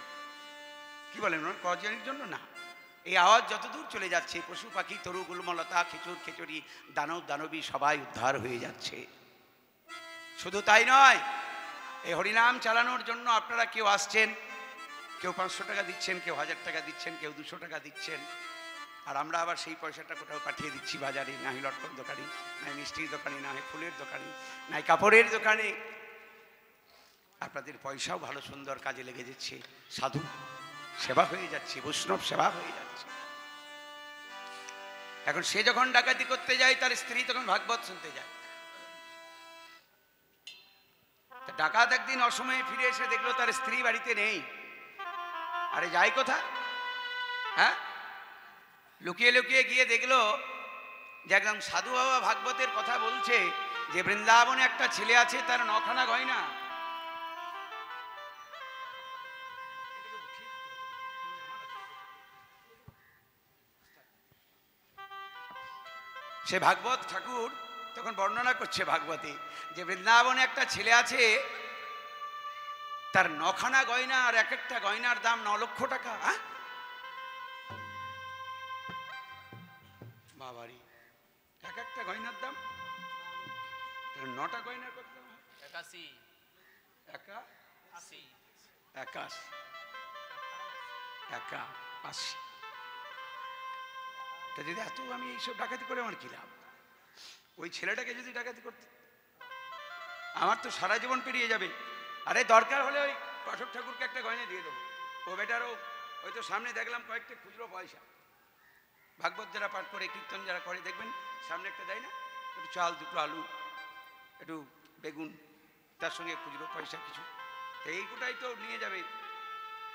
কি বলেন, কয়েকজনের জন্য না, এই আওয়াজ যতদূর চলে যাচ্ছে, পশু পাখি তরু গুল্মলতা খেচুর খেচুরি দানব দানবী সবাই উদ্ধার হয়ে যাচ্ছে। শুধু তাই নয়, এই হরিনাম চালানোর জন্য আপনারা কেউ আসছেন, কেউ 500 টাকা দিচ্ছেন, কেউ 1000 টাকা দিচ্ছেন, কেউ 200 টাকা দিচ্ছেন, আর আমরা আবার সেই পয়সাটা কোথাও পাঠিয়ে দিচ্ছি বাজারে, না হয় লটকন দোকানে, না মিষ্টির দোকানে, না হয় ফুলের দোকানে, না কাপড়ের দোকানে। আপনাদের পয়সাও ভালো সুন্দর কাজে লেগে যাচ্ছে, সাধু সেবা হয়ে যাচ্ছে, বৈষ্ণব সেবা হয়ে যাচ্ছে। এখন সে যখন ডাকাতি করতে যায়, তার স্ত্রী তখন ভাগবত শুনতে যায়। ডাকাত একদিন অসময়ে ফিরে এসে দেখলো তার স্ত্রী বাড়িতে নেই। আরে যাই কোথা? হ্যাঁ, লুকিয়ে লুকিয়ে গিয়ে দেখলো যে একদম সাধু বাবা ভাগবতের কথা বলছে যে বৃন্দাবনে একটা ছেলে আছে, তার 9খানা গয়না। সে ভাগবত ঠাকুর তখন বর্ণনা করছে ভাগবতে যে বৃন্দাবনে একটা ছেলে আছে, তার 9খানা গয়না, আর এক একটা গয়নার দাম 9 লক্ষ টাকা। হ্যাঁ বাবারি, এক একটা গয়নার দাম 9টা গয়নার কত দাম? 81 তা যদি এত আমি এইসব ডাকাতি করে আমার কি লাভ? ওই ছেলেটাকে যদি ডাকাতি করতে, আমার তো সারা জীবন পেরিয়ে যাবে। আরে দরকার হলে ওই পাঠক ঠাকুরকে একটা গয়না দিয়ে দেবো, ও বেটারও হয়তো সামনে দেখলাম কয়েকটা খুচরো পয়সা, ভাগবত যারা পাঠ করে, কীর্তন যারা করে দেখবেন সামনে একটা দেয় না, একটু চাল, 2টো আলু, একটু বেগুন, তার সঙ্গে খুচরো পয়সা কিছু, এইটাই তো নিয়ে যাবে,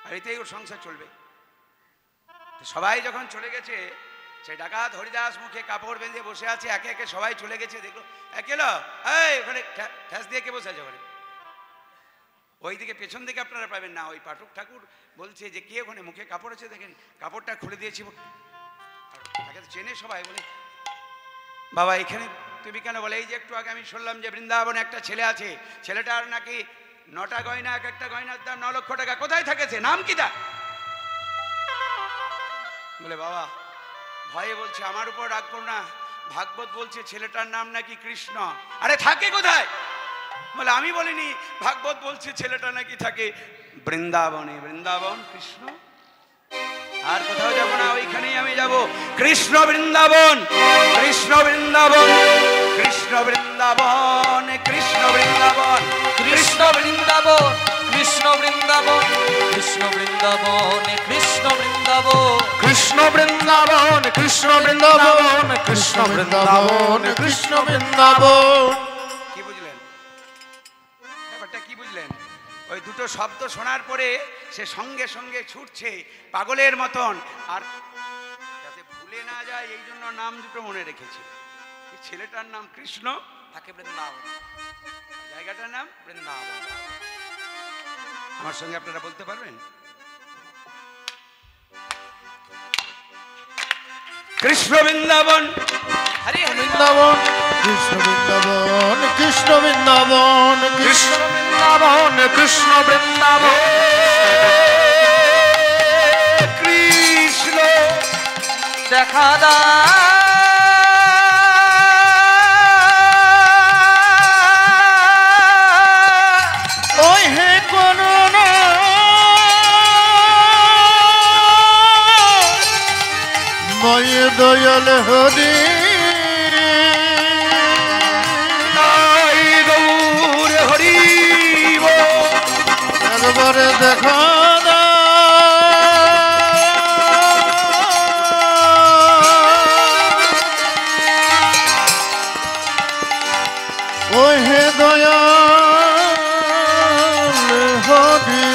আর এতেই ওর সংসার চলবে। তো সবাই যখন চলে গেছে, সে ডাকাত হরিদাস মুখে কাপড় বেঁধে বসে আছে, একে একে সবাই চলে গেছে, দেখলো একেলো এই ওখানে ঠ্যাস দিয়ে কে বসে আছে ওখানে, ওই দিকে পেছন দিকে আপনারা পাবেন না, ওই পাঠক ঠাকুর বলছে যে কে ওখানে মুখে কাপড় আছে, দেখেন কাপড়টা খুলে দিয়েছি, তাকে তো চেনে সবাই, বলে বাবা এখানে তুমি কেন? বলে এই যে একটু আগে আমি শুনলাম যে বৃন্দাবনে একটা ছেলে আছে, ছেলেটার নাকি 9টা গয়না, এক একটা গয়নার দাম 9 লক্ষ টাকা, কোথায় থাকেছে, নাম কি তা? বলে বাবা ভয়ে বলছে আমার উপর রাগ করো না, ভাগবত বলছে ছেলেটার নাম নাকি কৃষ্ণ। আরে থাকে কোথায়? বলে আমি বলিনি, ভাগবত বলছে ছেলেটা নাকি থাকে বৃন্দাবনে, বৃন্দাবন কৃষ্ণ, আর কোথাও যাবো না, ওইখানেই আমি যাব, কৃষ্ণ বৃন্দাবন, কৃষ্ণ বৃন্দাবন, কৃষ্ণ বৃন্দাবন, কৃষ্ণ বৃন্দাবন, কৃষ্ণ বৃন্দাবন, কৃষ্ণ বৃন্দাবন, কৃষ্ণ বৃন্দাবন, কৃষ্ণ বৃন্দাবন, কৃষ্ণ বৃন্দাবন, কৃষ্ণ বৃন্দাবন, কৃষ্ণ বৃন্দাবন, কৃষ্ণ বৃন্দাবন। কি বুঝলেন ব্যাপারটা, কি বুঝলেন? ওই দুটো শব্দ শোনার পরে সে সঙ্গে সঙ্গে ছুটছে পাগলের মতন, আর যাতে ভুলে না যায় এই জন্য নাম দুটো মনে রেখেছে, এই ছেলেটার নাম কৃষ্ণ, থাকে বৃন্দাবন, জায়গাটার নাম বৃন্দাবন। আমার সঙ্গে আপনারা বলতে পারবেন? কৃষ্ণ বৃন্দাবন, হরি হরি বৃন্দাবন, কৃষ্ণ বৃন্দাবন, কৃষ্ণ বৃন্দাবন, কৃষ্ণ বৃন্দাবন, কৃষ্ণ বৃন্দাবন, কৃষ্ণ দেখা দা ওই হে করুণা ময় দয়াল হরি, গৌর হরি একবারে দেখা ওই হে দয়াল হরি।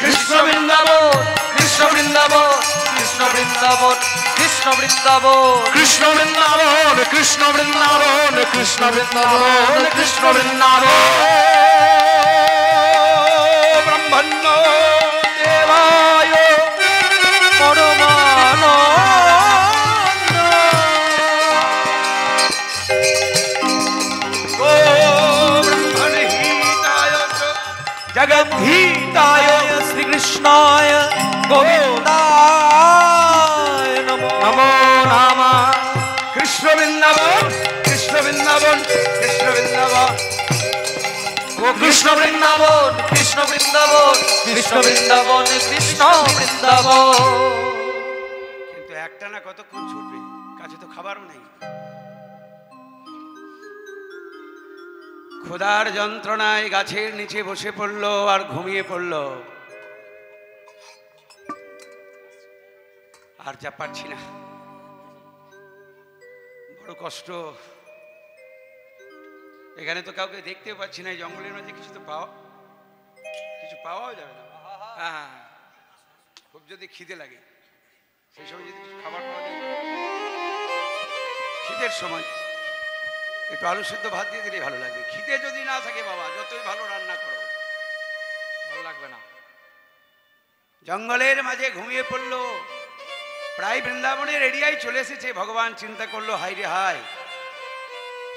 কৃষ্ণ বৃন্দাবন, কৃষ্ণ বৃন্দাবন, কৃষ্ণ বৃন্দাবন, কৃষ্ণ বৃন্দাবন, কৃষ্ণ বৃন্দাবন, কৃষ্ণ বৃন্দাবন, কৃষ্ণ বৃন্দাবন, কৃষ্ণ বৃন্দাবন, ব্রহ্মণ্য দেবায় পরমানন্দ ব্রহ্মণহিতায় জগদ্ধিতায় শ্রীকৃষ্ণায় গোবিন্দায় নমো নমো নমঃ। কৃষ্ণ বৃন্দাবন, কৃষ্ণ বৃন্দাবন, কৃষ্ণ বৃন্দাবন, ও কৃষ্ণ বৃন্দাবন, কৃষ্ণ বৃন্দাবন, কৃষ্ণ বৃন্দাবন, কৃষ্ণ বৃন্দাবন। কিন্তু একটা না কতক্ষণ ছুটবে, কাছে তো খাবারও নেই, ক্ষুধার যন্ত্রণায় গাছের নিচে বসে পড়লো আর ঘুমিয়ে পড়লো, আর যা পারছি না, বড় কষ্ট। এখানে তো কাউকে দেখতেও পাচ্ছি না, এই জঙ্গলের মধ্যে কিছু তো কিছু পাওয়াও যাবে না। হ্যাঁ, খুব যদি খিদে লাগে সেই সময় যদি কিছু খাবার পাওয়া যায়, খিদের সময় একটু আলু সেদ্ধ ভাত দিয়ে দিলেই ভালো লাগবে। খিদে যদি না থাকে বাবা, যতই ভালো রান্না করো ভালো লাগবে না। জঙ্গলের মাঝে ঘুমিয়ে পড়লো, প্রায় বৃন্দাবনের এরিয়ায় চলে এসেছে। ভগবান চিন্তা করলো, হাই রে হাই,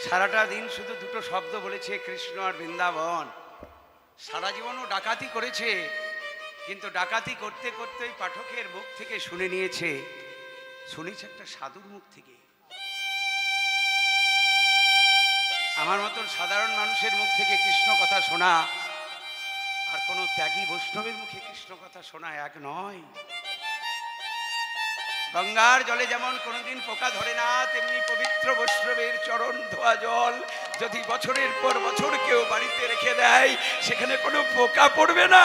সারাটা দিন শুধু দুটো শব্দ বলেছে, কৃষ্ণ আর বৃন্দাবন। সারা জীবনও ডাকাতি করেছে, কিন্তু ডাকাতি করতে করতে পাঠকের মুখ থেকে শুনে নিয়েছে, শুনেছে একটা সাধুর মুখ থেকে। আমার মতন সাধারণ মানুষের মুখ থেকে কৃষ্ণ কথা শোনা আর কোনো ত্যাগী বৈষ্ণবের মুখে কৃষ্ণ কথা শোনা এক নয়। গঙ্গার জলে যেমন কোনোদিন পোকা ধরে না, তেমনি পবিত্র বৈষ্ণবের চরণ ধোয়া জল যদি বছরের পর বছর কেউ বাড়িতে রেখে দেয়, সেখানে কোনো পোকা পড়বে না।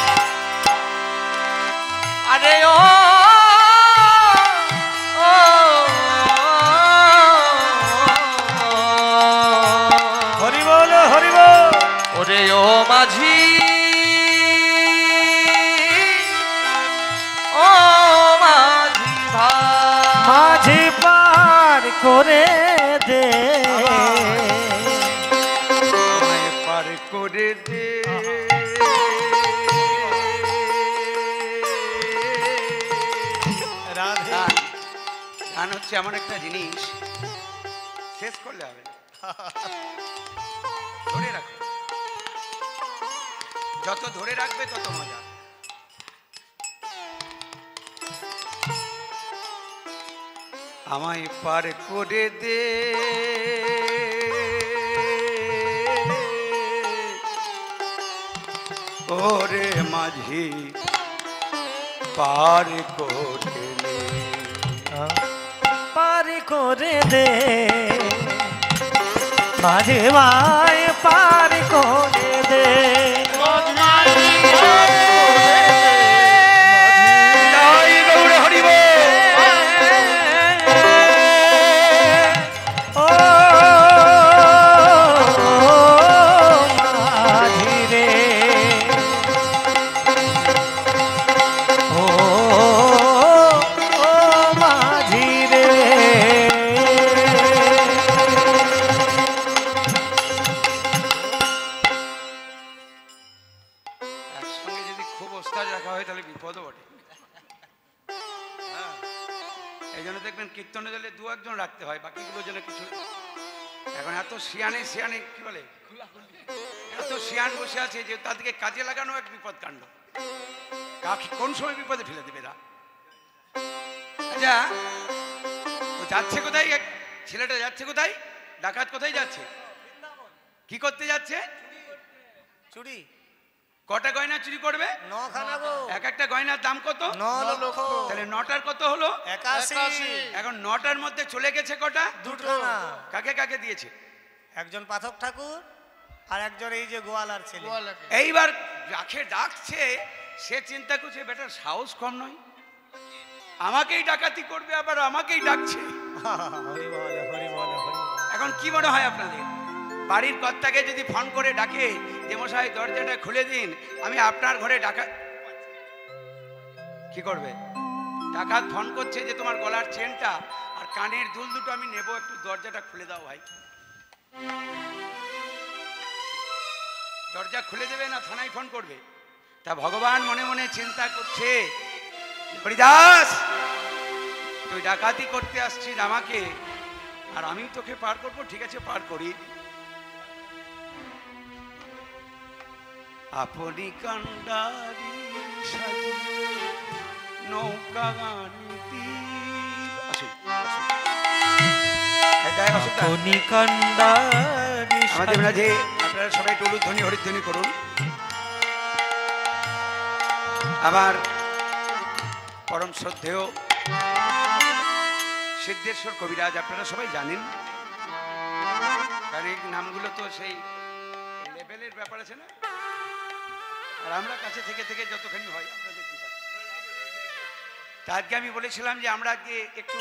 বল হরি বল। ওরে ও মাঝি ও মাঝি ভাই মাঝি পার করে দে, আমায় পার করে দে। গান গান হচ্ছে এমন একটা জিনিস, শেষ করলে হবে না, ধরে রাখো, যত ধরে রাখবে তত মজা। আমায় পার করে দে, ওরে মাঝি পার করে দে। পার করে দে, মাঝি ভাই পার করে দে। জয় গৌর হরি বল। ও মাঝি রে, ও মাঝি রে। একসঙ্গে যদি খুব ওস্তাদ রাখা হয় তাহলে বিপদও বটে। হ্যাঁ, এই জন্য দেখবেন কীর্তনে গেলে দু একজন রাখতে হয়, বাকিগুলোর জন্য কিছু না। এখন এত শিয়ানে শিয়ানে কি বলে, এত শিয়ান বসে আছে যে তাদেরকে কাজে লাগানো এক বিপদ কাণ্ড। কাকে কোন সময় বিপদে ফেলে দেবে না। আচ্ছা, ও যাচ্ছে কোথায়, ছেলেটা যাচ্ছে কোথায়, ডাকাত কোথায় যাচ্ছে, কি করতে যাচ্ছে? চুরি কটা গয়না চুরি করবে? 9 খানা গো। এক একটা গয়নার দাম কত? 9 লক্ষ। তাহলে 9টার কত হলো? 81। এখন 9টার মধ্যে চলে গেছে কটা? 2 খানা। কাকে কাকে দিয়েছে? একজন পাঠক ঠাকুর আর একজন এই যে গোয়ালার ছেলে। এইবার যাকে ডাকছে সে চিন্তা করছে বেটার সাহস কম নয়, আমাকেই ডাকাতি করবে, আবার আমাকেই ডাকছে। হরি বল হরি বল হরি বল। এখন কি মনে হয় আপনাদের, বাড়ির কর্তাকে যদি ফোন করে ডাকে যে মশাই দরজাটা খুলে দিন, আমি আপনার ঘরে ডাকা, কি করবে? ডাকাত ফোন করছে যে তোমার গলার চেনটা আর কানের দুল দুটো আমি নেব, একটু দরজাটা খুলে দাও ভাই। দরজা খুলে দেবে না থানায় ফোন করবে? তা ভগবান মনে মনে চিন্তা করছে, হরিদাস তুই ডাকাতি করতে আসছিস আমাকে, আর আমি তোকে পার করবো, ঠিক আছে পার করি। আপনি কান্ডারি সাজি নৌকা গানিতি। আসুন আসুন। আপনি কান্ডারি আমাদের মাঝে আপনারা সবাই একটু উলুধ্বনি হরিধ্বনি করুন। আবার পরম শ্রদ্ধেয় সিদ্ধেশ্বর কবিরাজ আপনারা সবাই জানেন, কারণ এই নামগুলো তো সেই লেভেলের ব্যাপার আছে না, আর আমরা কাছে থেকে থেকে যতখানি হয় আপনাদের কি হয়। তা আজকে আমি বলেছিলাম যে আমরা আজকে একটু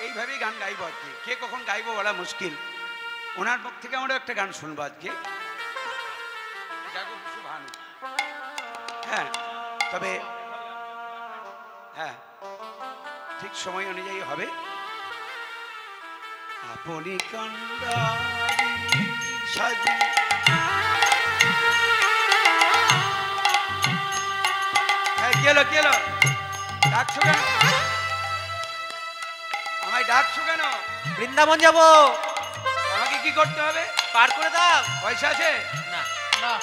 এইভাবেই গান গাইবো, আজকে কে কখন গাইবো বলা মুশকিল। ওনার মুখ থেকে আমরা একটা গান শুনবো আজকে, জাগো কিছু ভানু। হ্যাঁ, তবে হ্যাঁ ঠিক সময় অনুযায়ী হবে। আপনি কান্ডারি সাজি কি হলো ডাকছো কেন, আমায় ডাকছো কেন? বৃন্দাবন যাব। আমাকে কি করতে হবে? পার করে দাও। পয়সা আছে? না না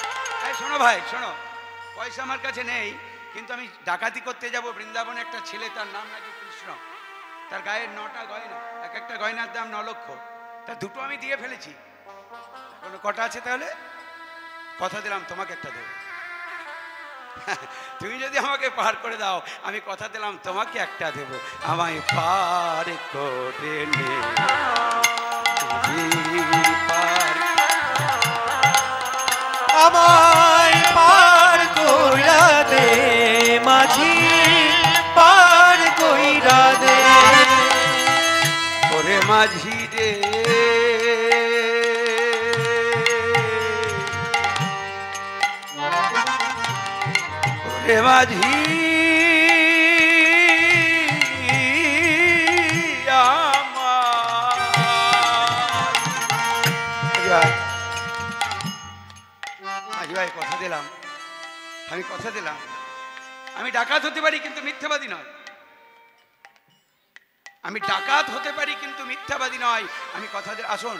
এই শোনো ভাই শোনো, পয়সা আমার কাছে নেই, কিন্তু আমি ডাকাতি করতে যাব বৃন্দাবনে। একটা ছেলে, তার নাম নাকি কৃষ্ণ, তার গায়ের 9টা গয়না, এক একটা গয়নার দাম 9 লক্ষ। তা দুটো আমি দিয়ে ফেলেছি, কোনো কটা আছে? তাহলে কথা দিলাম তোমাকে একটা দেবো। তুমি যদি আমাকে পার করে দাও, আমি কথা দিলাম তোমাকে একটা দেবো। আমায় পার করে নে, পার আমায় পার কইরা দে, মাঝি পার কইরা দে। ওরে মাঝি রে, ওরে মাঝি মাঝি ভাই কথা দিলাম, আমি কথা দিলাম, আমি ডাকাত হতে পারি কিন্তু মিথ্যাবাদী নয়। আমি ডাকাত হতে পারি কিন্তু মিথ্যাবাদী নয়। আমি কথা দিলাম। আসুন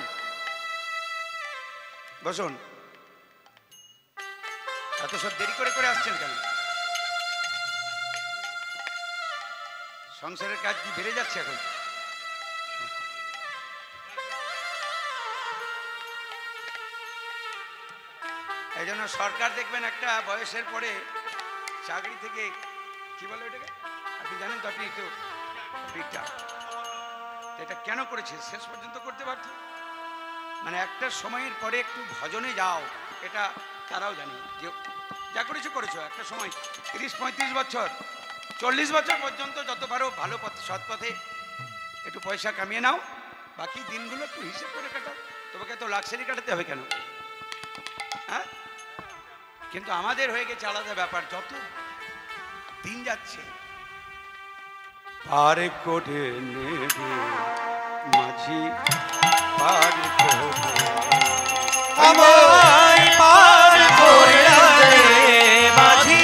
বসুন। এত সব দেরি করে করে আসছেন কেন? সংসারের কাজ কি বেড়ে যাচ্ছে এখন? এই জন্য সরকার দেখবেন একটা বয়সের পরে চাকরি থেকে কি বলে ওটাকে, আপনি জানেন তো, আপনি একটু এটা কেন করেছে? শেষ পর্যন্ত করতে পারত, মানে একটা সময়ের পরে একটু ভজনে যাও, এটা তারাও জানে যে যা করেছো করেছো। একটা সময় 30-35 বছর 40 বছর পর্যন্ত যত পারো ভালো পথে, সৎ পথে একটু পয়সা কামিয়ে নাও, বাকি দিনগুলো একটু হিসেব করে কাটাও। তোমাকে তো লাক্সারি কাটাতে হবে কেন? হ্যাঁ, কিন্তু আমাদের হয়ে গেছে আলাদা ব্যাপার। যত দিন যাচ্ছে পার করে নেবে মাঝি, পার করে আমায় পার করে দে মাঝি,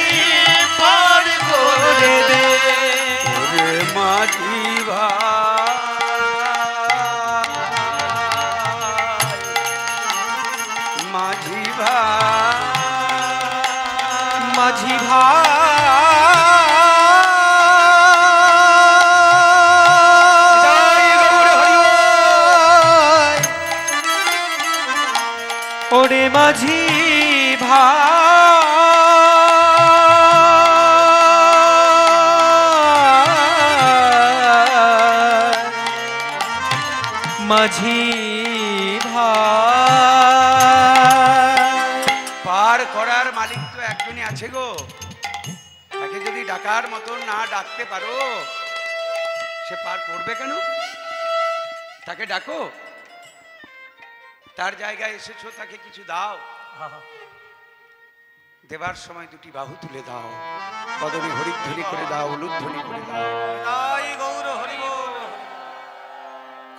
পার করে দে ওরে মাঝি ভাই, মাঝি ভাই, মাঝি ভাই। ওরে মাঝি ভাই, মাঝি ভাই। পার করার মালিক তো একজনই আছে গো। তাকে যদি ডাকার মতন না ডাকতে পারো, সে পার করবে কেন? তাকে ডাকো, তার জায়গায় এসেছো, তাকে কিছু দাও। দেবার সময় দুটি বাহু তুলে দাও, কদমে হরিধ্বনি করে দাও, উলুধ্বনি করে দাও।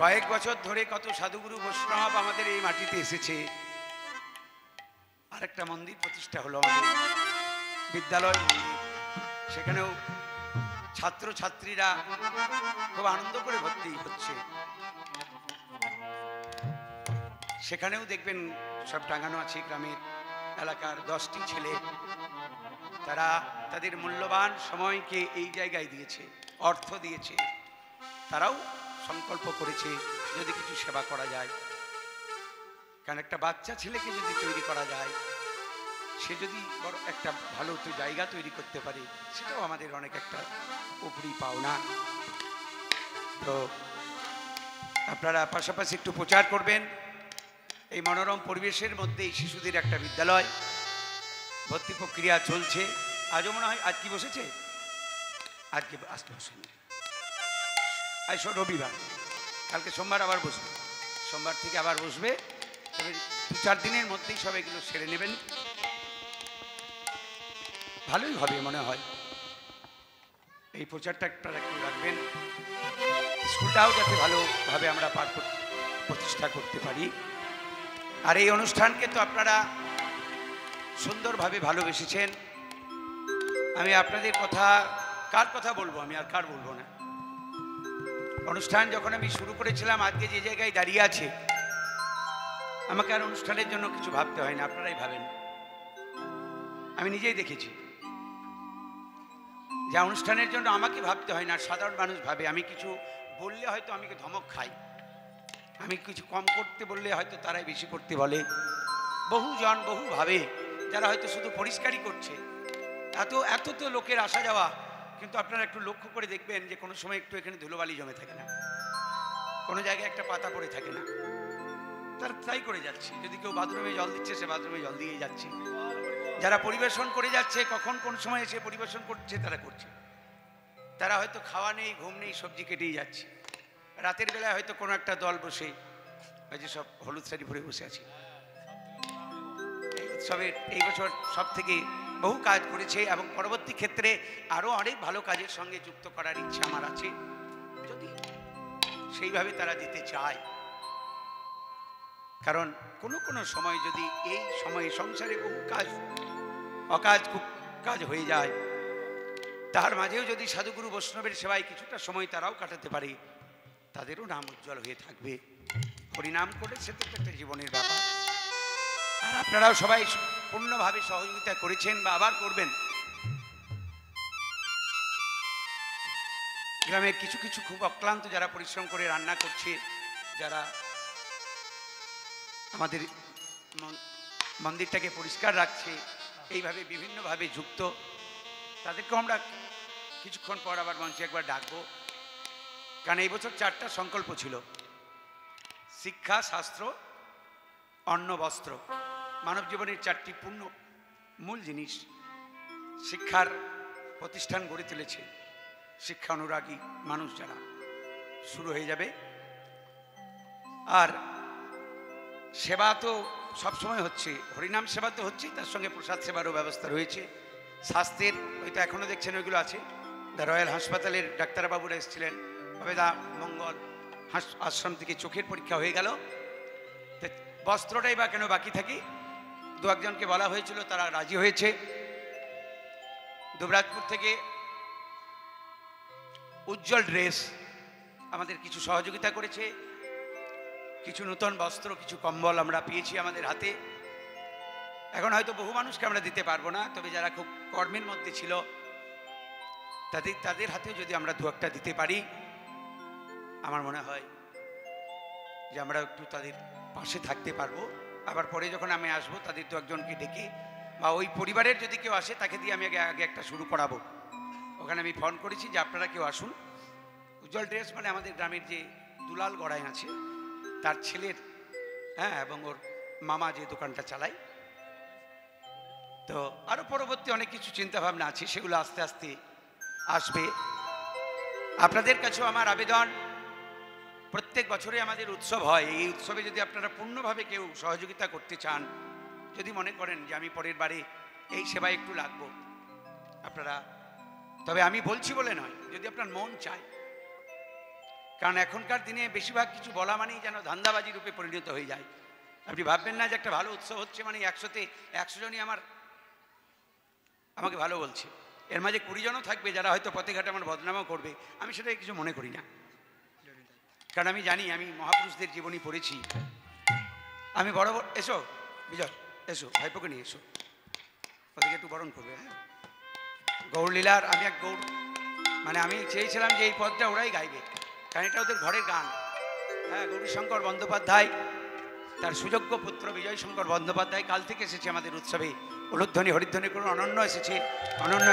কয়েক বছর ধরে কত সাধুগুরু বৈষ্ণব আমাদের এই মাটিতে এসেছে। আরেকটা মন্দির প্রতিষ্ঠা হলো আমাদের বিদ্যালয় মন্দির। সেখানেও ছাত্র ছাত্রীরা খুব আনন্দ করে ভর্তি হচ্ছে। সেখানেও দেখবেন সব টাঙানো আছে গ্রামের এলাকার 10টি ছেলে। তারা তাদের মূল্যবান সময়কে এই জায়গায় দিয়েছে, অর্থ দিয়েছে। তারাও সংকল্প করেছে যদি কিছু সেবা করা যায়। কারণ একটা বাচ্চা ছেলেকে যদি তৈরি করা যায়, সে যদি বড় একটা ভালো জায়গা তৈরি করতে পারে, সেটাও আমাদের অনেক একটা উপরি পাওনা। তো আপনারা পাশাপাশি একটু প্রচার করবেন। এই মনোরম পরিবেশের মধ্যেই শিশুদের একটা বিদ্যালয়, ভর্তি প্রক্রিয়া চলছে। আজও মনে হয় আজ কি বসেছে, আজকে আসতে বসেনি, আজ রবিবার, কালকে সোমবার আবার বসবে, সোমবার থেকে আবার বসবে। তবে 2-4 দিনের মধ্যেই সব এগুলো সেরে নেবেন, ভালোই হবে মনে হয়। এই প্রচারটা আপনারা একটু রাখবেন, স্কুলটাও যাতে ভালোভাবে আমরা প্রতিষ্ঠা করতে পারি। আর এই অনুষ্ঠানকে তো আপনারা সুন্দরভাবে ভালোবেসেছেন। আমি আপনাদের কথা, কার কথা বলবো আমি, আর কার বলবো না। অনুষ্ঠান যখন আমি শুরু করেছিলাম, আজকে যে জায়গায় দাঁড়িয়ে আছে, আমাকে আর অনুষ্ঠানের জন্য কিছু ভাবতে হয় না, আপনারাই ভাবেন। আমি নিজেই দেখেছি যে অনুষ্ঠানের জন্য আমাকে ভাবতে হয় না, সাধারণ মানুষ ভাবে। আমি কিছু বললে হয়তো আমি ধমক খাই, আমি কিছু কম করতে বললে হয়তো তারাই বেশি করতে বলে। বহুজন বহু ভাবে, যারা হয়তো শুধু পরিষ্কারই করছে। এত তো লোকের আসা যাওয়া, কিন্তু আপনারা একটু লক্ষ্য করে দেখবেন যে কোনো সময় একটু এখানে ধুলোবালি জমে থাকে না, কোনো জায়গায় একটা পাতা পড়ে থাকে না। তারা তাই করে যাচ্ছে। যদি কেউ বাথরুমে জল দিচ্ছে, সে বাথরুমে জল দিয়ে যাচ্ছে। যারা পরিবেশন করে যাচ্ছে, কখন কোন সময় এসে পরিবেশন করছে তারা করছে। তারা হয়তো খাওয়া নেই, ঘুম নেই, সবজি কেটেই যাচ্ছে। রাতের বেলায় হয়তো কোনো একটা দল বসে, ওই যে সব হলুদ শাড়ি পরে বসে আছে, উৎসবের এই বছর সব থেকে বহু কাজ করেছে এবং পরবর্তী ক্ষেত্রে আরও অনেক ভালো কাজের সঙ্গে যুক্ত করার ইচ্ছা আমার আছে, যদি সেইভাবে তারা দিতে চায়। কারণ কোনো কোনো সময় যদি এই সময়ে সংসারে বহু কাজ অকাজ খুব কাজ হয়ে যায়, তার মাঝেও যদি সাধুগুরু বৈষ্ণবের সেবায় কিছুটা সময় তারাও কাটাতে পারে, তাদেরও নাম উজ্জ্বল হয়ে থাকবে। হরিনাম করে সেটা তো একটা জীবনের ব্যাপার। আর আপনারাও সবাই পূর্ণভাবে সহযোগিতা করেছেন বা আবার করবেন। গ্রামের কিছু কিছু খুব অক্লান্ত যারা পরিশ্রম করে রান্না করছে, যারা আমাদের মন্দিরটাকে পরিষ্কার রাখছে, এইভাবে বিভিন্নভাবে যুক্ত, তাদেরকেও আমরা কিছুক্ষণ পর আবার মঞ্চে একবার ডাকবো। কারণ এই বছর 4টা সংকল্প ছিল: শিক্ষা, শাস্ত্র, অন্ন, বস্ত্র। মানব জীবনের 4টি পূর্ণ মূল জিনিস। শিক্ষার প্রতিষ্ঠান গড়ে তুলেছে শিক্ষা অনুরাগী মানুষ যারা, শুরু হয়ে যাবে। আর সেবা তো সবসময় হচ্ছে, হরিনাম সেবা তো হচ্ছে, তার সঙ্গে প্রসাদ সেবারও ব্যবস্থা রয়েছে। স্বাস্থ্যের হয়তো এখনও দেখছেন ওইগুলো আছে। দ্য রয়্যাল হাসপাতালের ডাক্তারবাবুরা এসেছিলেন, ভবেদা মঙ্গল আশ্রম থেকে চোখের পরীক্ষা হয়ে গেল। বস্ত্রটাই বা কেন বাকি থাকি, 2-1জনকে বলা হয়েছিল, তারা রাজি হয়েছে। দুবরাজপুর থেকে উজ্জ্বল ড্রেস আমাদের কিছু সহযোগিতা করেছে, কিছু নতুন বস্ত্র, কিছু কম্বল আমরা পেয়েছি আমাদের হাতে। এখন হয়তো বহু মানুষকে আমরা দিতে পারবো না, তবে যারা খুব কর্মের মধ্যে ছিল তাদের হাতেও যদি আমরা 2-1টা দিতে পারি, আমার মনে হয় যে আমরা একটু তাদের পাশে থাকতে পারবো। আবার পরে যখন আমি আসবো, তাদের 2-1জনকে ডেকে বা ওই পরিবারের যদি কেউ আসে, তাকে দিয়ে আমি আগে একটা শুরু করাবো। ওখানে আমি ফোন করেছি যে আপনারা কেউ আসুন। উজ্জ্বল ড্রেস মানে আমাদের গ্রামের যে দুলাল গড়াই আছে, তার ছেলের, হ্যাঁ, এবং ওর মামা যে দোকানটা চালায়। তো আরও পরবর্তী অনেক কিছু চিন্তাভাবনা আছে, সেগুলো আস্তে আস্তে আসবে। আপনাদের কাছেও আমার আবেদন, প্রত্যেক বছরে আমাদের উৎসব হয়, এই উৎসবে যদি আপনারা পূর্ণভাবে কেউ সহযোগিতা করতে চান, যদি মনে করেন যে আমি পরের বারে এই সেবায় একটু লাগবো, আপনারা, তবে আমি বলছি বলে নয়, যদি আপনার মন চায়। কারণ এখনকার দিনে বেশিরভাগ কিছু বলা মানেই যেন ধান্দাবাজি রূপে পরিণত হয়ে যায়। আপনি ভাববেন না যে একটা ভালো উৎসব হচ্ছে মানে 100তে 100 জনই আমাকে ভালো বলছে। এর মাঝে 20 জনও থাকবে যারা হয়তো পথে ঘাটে আমার বদনামও করবে, আমি সেটাই কিছু মনে করি না। কারণ আমি জানি, আমি মহাপুরুষদের জীবনী পড়েছি। আমি বড় এসো বিজয়, এসো ভাইপোকে নিয়ে এসো, ওদেরকে একটু বরণ করবে। হ্যাঁ, গৌরলীলার আমি এক মানে আমি চেয়েছিলাম যে এই পদটা ওরাই গাইবে, কারণ এটা ওদের ঘরের গান। হ্যাঁ, গৌরীশঙ্কর বন্দ্যোপাধ্যায়, তার সুযোগ্য পুত্র বিজয় শঙ্কর বন্দ্যোপাধ্যায় কাল থেকে এসেছে আমাদের উৎসবে। উলুধ্বনি হরিধ্বনি করুন, অনন্য এসেছে, অনন্য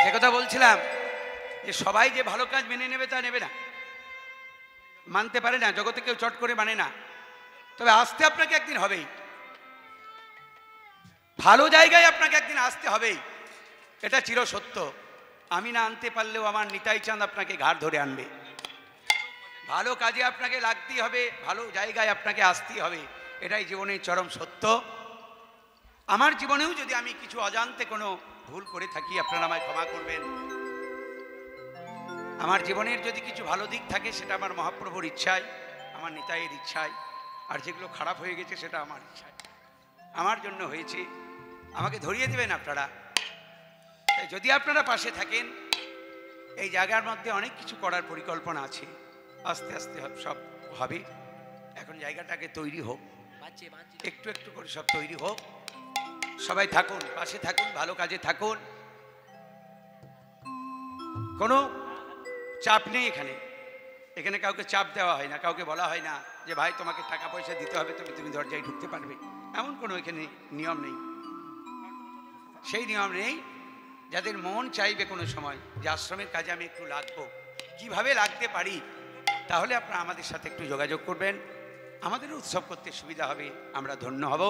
যে কথা বলছিলাম যে সবাই যে ভালো কাজ মেনে নেবে তা নেবে না, মানতে পারে না, জগতে কেউ চট করে মানে না। তবে আসতে আপনাকে একদিন হবেই, ভালো জায়গায় আপনাকে একদিন আসতে হবেই, এটা চিরসত্য। আমি না আনতে পারলেও আমার নিতাই চাঁদ আপনাকে ঘাড় ধরে আনবে। ভালো কাজে আপনাকে লাগতেই হবে, ভালো জায়গায় আপনাকে আসতেই হবে, এটাই জীবনের চরম সত্য। আমার জীবনেও যদি আমি কিছু অজান্তে কোনো ভুল করে থাকি, আপনারা আমায় ক্ষমা করবেন। আমার জীবনের যদি কিছু ভালো দিক থাকে, সেটা আমার মহাপ্রভুর ইচ্ছায়, আমার নিতাইয়ের ইচ্ছায়। আর যেগুলো খারাপ হয়ে গেছে সেটা আমার ইচ্ছায়, আমার জন্য হয়েছে, আমাকে ধরিয়ে দেবেন আপনারা। যদি আপনারা পাশে থাকেন, এই জায়গার মধ্যে অনেক কিছু করার পরিকল্পনা আছে, আস্তে আস্তে সব হবে। এখন জায়গাটাকে তৈরি হোক, একটু একটু করে সব তৈরি হোক। সবাই থাকুন, পাশে থাকুন, ভালো কাজে থাকুন। কোনো চাপ নেই এখানে, এখানে কাউকে চাপ দেওয়া হয় না, কাউকে বলা হয় না যে ভাই তোমাকে টাকা পয়সা দিতে হবে তবে তুমি দরজায় ঢুকতে পারবে, এমন কোনো এখানে নিয়ম নেই। সেই নিয়ম নেই। যাদের মন চাইবে কোনো সময় যে আশ্রমের কাজে আমি একটু লাগবো, কিভাবে লাগতে পারি, তাহলে আপনারা আমাদের সাথে একটু যোগাযোগ করবেন, আমাদের উৎসব করতে সুবিধা হবে, আমরা ধন্য হব।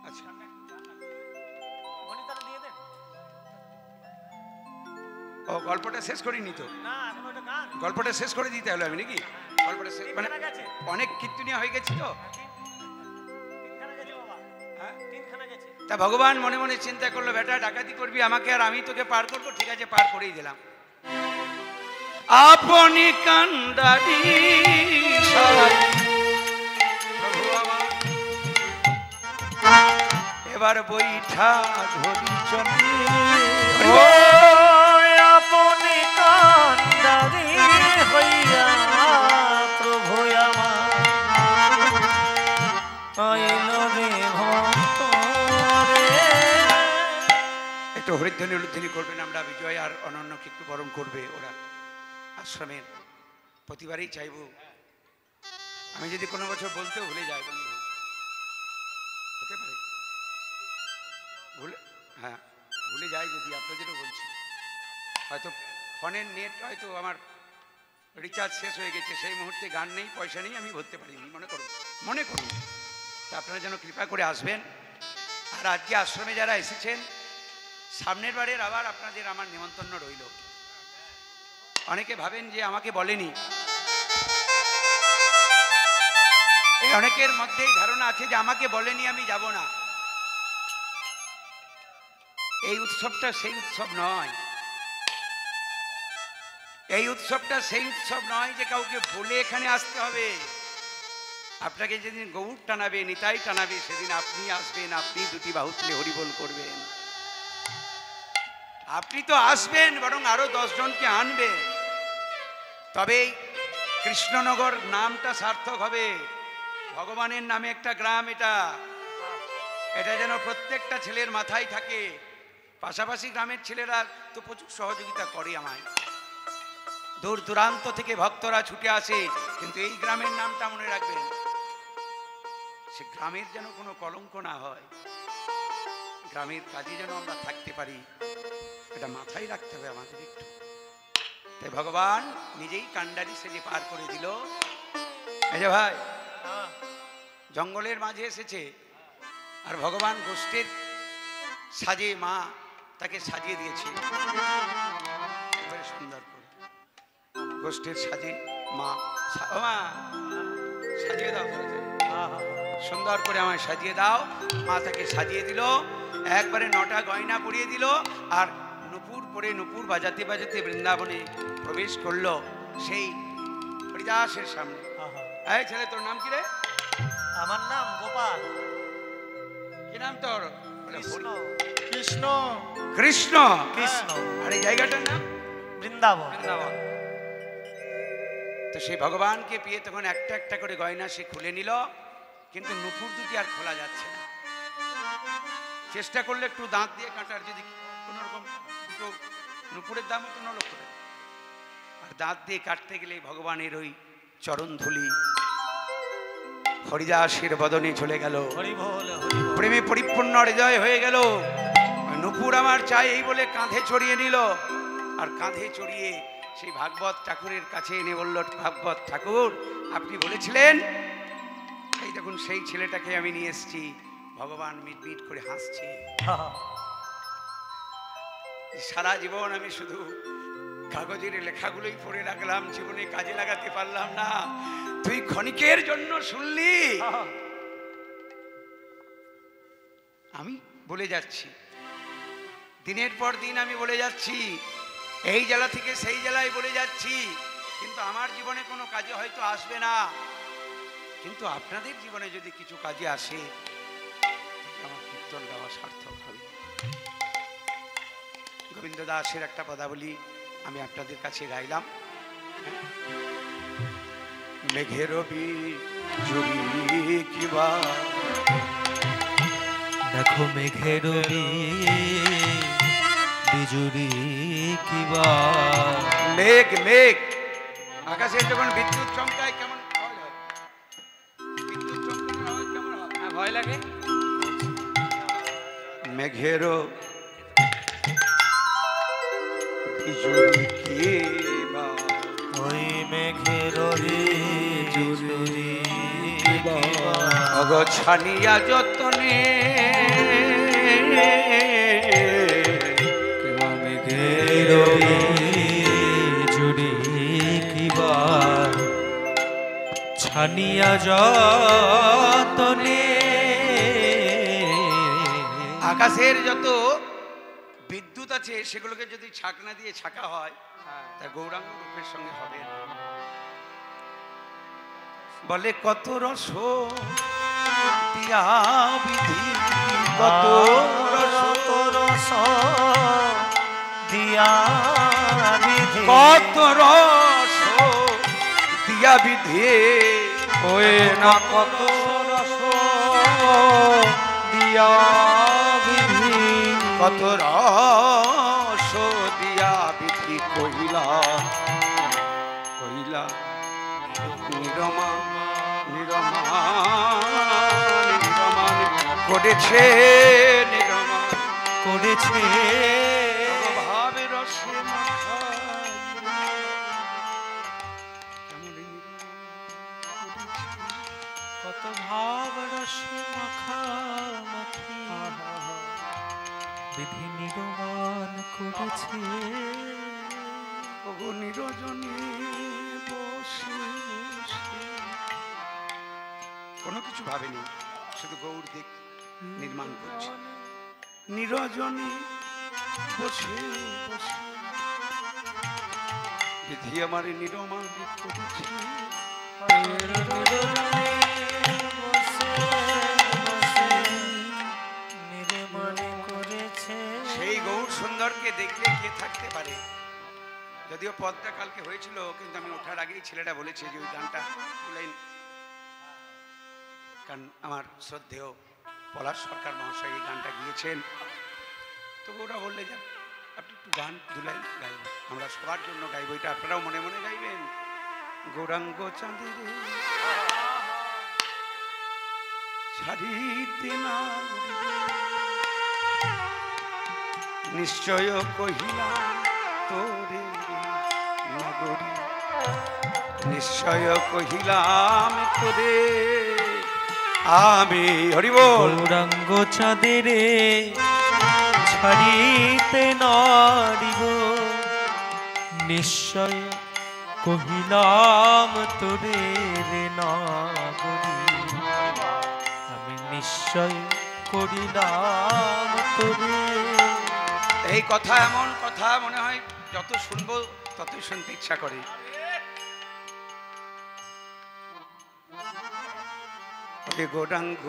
আচ্ছা, ও গল্পটা শেষ করিনি তো, গল্পটা শেষ করে দিতে হলো আমি নাকি? গল্পটা শেষ মানে অনেক কীর্তনিয়া হয়ে গেছি তো। তা ভগবান মনে মনে চিন্তা করলো, বেটা ডাকাতি করবি আমাকে আর আমি তোকে পার করবো, ঠিক আছে পার করেই দিলাম। আপনি কান্দারি প্রভু আমার, এবার বৈঠা ধরি চলে আপনি কান্দারি হইয়া প্রভু আমার আইল রে ভক্ত রে। একটু হরিধ্বনি উলুধ্বনি করবেন, আমরা বিজয় আর অনন্যকে একটু বরণ করবে ওরা আশ্রমের। প্রতিবারই চাইব, আমি যদি কোনো বছর বলতেও ভুলে যাই বন্ধু, হতে পারে ভুলে, হ্যাঁ ভুলে যাই যদি, আপনাদেরও বলছি হয়তো ফোনের নেট হয়তো আমার রিচার্জ শেষ হয়ে গেছে, সেই মুহূর্তে গান নেই পয়সা নেই, আমি ভরতে পারিনি, মনে করুন। তা আপনারা যেন কৃপা করে আসবেন। আর আজকে আশ্রমে যারা এসেছেন, সামনের বারের আবার আপনাদের আমার নিমন্ত্রণ রইল। অনেকে ভাবেন যে আমাকে বলেনি, অনেকের মধ্যেই ধারণা আছে যে আমাকে বলেনি আমি যাব না। এই উৎসবটা সেই উৎসব নয়, এই উৎসবটা সেই উৎসব নয় যে কাউকে বলে এখানে আসতে হবে। আপনাকে যেদিন গৌর টানাবে, নিতাই টানাবে, সেদিন আপনি আসবেন, আপনি দুটি বাহু তুলে হরিবোল করবেন। আপনি তো আসবেন, বরং আরো 10 জনকে আনবেন, তবেই কৃষ্ণনগর নামটা সার্থক হবে। ভগবানের নামে একটা গ্রাম, এটা যেন প্রত্যেকটা ছেলের মাথায় থাকে। পাশাপাশি গ্রামের ছেলেরা তো প্রচুর সহযোগিতা করে আমায়, দূর দূরান্ত থেকে ভক্তরা ছুটে আসে, কিন্তু এই গ্রামের নামটা মনে রাখবেন, সে গ্রামের যেন কোনো কলঙ্ক না হয়, গ্রামের কাজে যেন আমরা থাকতে পারি, এটা মাথায় রাখতে হবে আমাদের একটু। তাই ভগবান নিজেই কান্ডারি সেজে পার করে দিল। এই যে ভাই জঙ্গলের মাঝে এসেছে, আর ভগবান গোষ্ঠীর সাজে মা তাকে সাজিয়ে দিয়েছে সুন্দর করে। গোষ্ঠীর সাজে মা সাজিয়ে দাও, সুন্দর করে আমায় সাজিয়ে দাও। মা তাকে সাজিয়ে দিল, একবারে 9টা গয়না পরিয়ে দিল, আর নুপুর পরে নুপুর বাজাতে বাজাতে বৃন্দাবনে প্রবেশ করলো সেই হরিদাসের সামনে। এই ছেলে, তোর নাম কি রে? আমার নাম গোপাল। কি নাম তোর? কৃষ্ণ। কৃষ্ণ কৃষ্ণ কৃষ্ণ। আর এই জায়গাটার নাম বৃন্দাবন। বৃন্দাবন। তো সেই ভগবানকে পেয়ে তখন একটা একটা করে গয়না সে খুলে নিল, কিন্তু নুপুর দুটি আর খোলা যাচ্ছে না। চেষ্টা করলে একটু দাঁত দিয়ে কাটার, যদি কোনো রকম দুটো নুপুরের দাম হতো 9 লক্ষ টাকা, আর দাঁত দিয়ে কাটতে গেলে ভগবানের ওই চরণ ধুলি হরিদাসের বদনে চলে গেল। প্রেমে পরিপূর্ণ হৃদয় হয়ে গেল। নুপুর আমার চাই এই বলে কাঁধে চড়িয়ে নিল, আর কাঁধে চড়িয়ে সেই ভাগবত ঠাকুরের কাছে এনে বলল, ভাগবত ঠাকুর আপনি বলেছিলেন, এই দেখুন সেই ছেলেটাকে আমি নিয়ে এসেছি। ভগবান মিট মিট করে হাসছে। সারা জীবন আমি শুধু কাগজের লেখাগুলোই পড়ে রাখলাম, জীবনে কাজে লাগাতে পারলাম না, তুই ক্ষণিকের জন্য শুনলি। আমি বলে যাচ্ছি, দিনের পর দিন আমি বলে যাচ্ছি, এই জেলা থেকে সেই জেলায় বলে যাচ্ছি, কিন্তু আমার জীবনে কোনো কাজে হয়তো আসবে না, কিন্তু আপনাদের জীবনে যদি কিছু কাজে আসে, আমার কীর্তন গাওয়া সার্থক হবে। গোবিন্দ দাসের একটা পদাবলী আমি আপনাদের কাছে গাইলাম। মেঘের বিজুরি কিবা, দেখো মেঘের বিজুরি কিবা। মেঘ মেঘ আকাশে যখন বিদ্যুৎ চমকায় কেমন ভয় হয়? বিদ্যুৎ চমকানোর আওয়াজ কেমন হয়? ভয় লাগে। মেঘের বিজুরি কিবা, ওই মেঘের বিজুরি কিবা, অগছানিয়া যতনে মেঘের আনিয়া যতনে আকাশের যত বিদ্যুৎ আছে সেগুলোকে যদি ছাকনা দিয়ে ছাকা হয় তা গৌরাঙ্গ রূপের সঙ্গে হবে না। বলে কত রস দিয়া বিধি, কত রস দিয়া বিধি, কত রস দিয়া বিধি, ওই না কত রস দিয়া বিধি, কত রস দিয়া বিধি কহিলা কহিলা নিরমা নিরমা নিরমান করেছে, নিরমা করেছে ভাবে রসে মাখা কেমন কত ভাব রসে মাখামাখি বিধি নিরমান করেছে। ওগো নিরজনে বসে বসে কোনো কিছু ভাবেনি, শুধু গৌর দিক নির্মাণ করছে। নিরজনে বসে বসে বিধি আমার নিরমান করেছে। সেই গৌর সুন্দরকে দেখলে কে থাকতে পারে? যদিও পদটা কালকে হয়েছিল, কিন্তু আমি ওঠার আগেই ছেলেটা বলেছে যে ওই গানটা লাইন, কারণ আমার শ্রদ্ধেয় পলাশ সরকার মহাশয় এই গানটা গিয়েছেন, তো ওরা বললে যে আপনি একটু গান দুলাইন গাইবেন, আমরা সবার জন্য গাইব, এটা আপনারাও মনে মনে গাইবেন। গৌরাঙ্গ চাঁদের ছাড়িতে না নিশ্চয় কহিলাম তোরে নগরী, নিশ্চয় কহিলাম তোরে আমি। হরিব গৌরাঙ্গ চাঁদের ছাড়িতে নারিব, নিশ্চয় কহিলাম তোরে রে নাগরী, আমি নিশ্চয় করিলাম তোরে। এই কথা এমন কথা মনে হয় যত শুনবো ততই শুনতে ইচ্ছা করে। গৌরাঙ্গ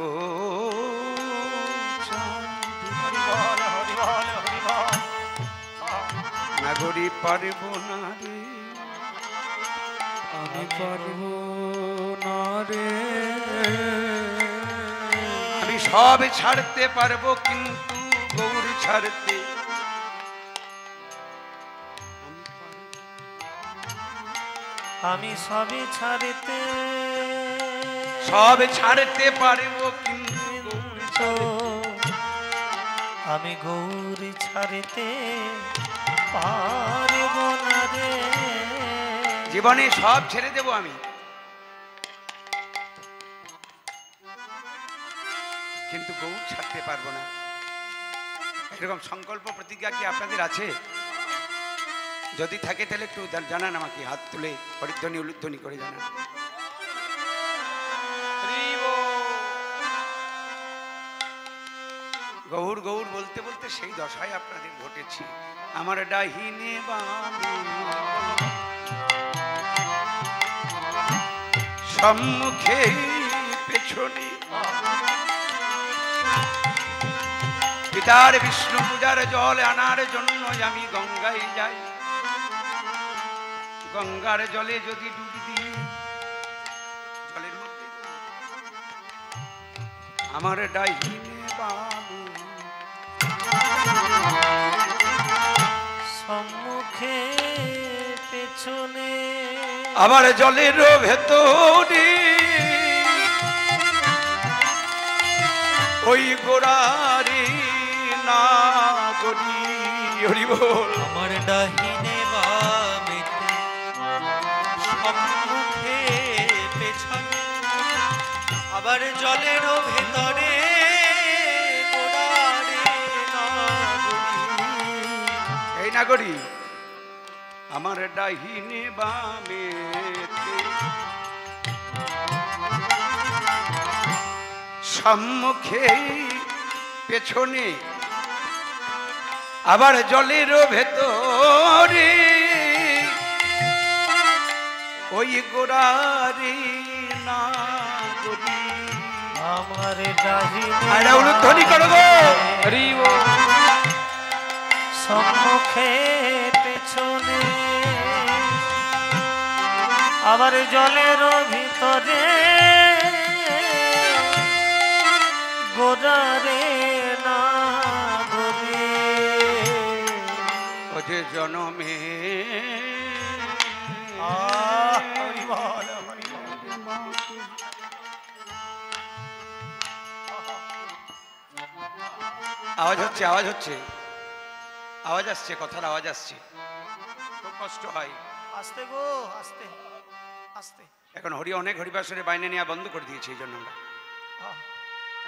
নাগরী পারব না রে, আমি পারব না রে, আমি সব ছাড়তে পারবো কিন্তু গৌর ছাড়তে আমি সবই ছাড়িতে, সব ছাড়তে পারবো কিন্তু গৌর আমি গৌরী ছাড়িতে পারব না রে। জীবনে সব ছেড়ে দেব আমি, কিন্তু গৌর ছাড়তে পারবো না। এরকম সংকল্প প্রতিজ্ঞা কি আপনাদের আছে? যদি থাকে তাহলে একটু জানান আমাকে, হাত তুলে হরিধ্বনি উলুধ্বনি করে জানান। গৌর গৌর বলতে বলতে সেই দশায় আপনাদের ঘটেছি। আমার ডাহিনে বামে সম্মুখে পেছনে পিতার বিষ্ণু পূজার জল আনার জন্য আমি গঙ্গায় যাই। গঙ্গার জলে যদি ডুব দিই, জলের মধ্যে আমার ডাহিনে বামে সম্মুখে পেছনে আবার জলের ভেতরে ওই গোড়ারি নাগরী। হরি বল। আমার ডাহিনে বামেতে সম্মুখে পেছনে আবার জলেরও ভেতরে গোড়ারে নাগরী। এই নাগরী আমার ডাহিনে বামে সম্মুখে পেছনে আবার জলেরও ভেতরে ওই গোড়ারি না গরি আমার ডাহিনে আরে উলুধ্বনি করো গো সম্মুখে পেছনে আবার জলের ভিতরে গোড়ারে না গরে ও যে জনমে আওয়াজ হচ্ছে আওয়াজ হচ্ছে আওয়াজ আসছে কথার আওয়াজ আসছে খুব কষ্ট হয় আস্তে গো আস্তে আস্তে এখন অনেক হরিবাসরে বাইনে নেওয়া বন্ধ করে দিয়েছে এই জন্য আমরা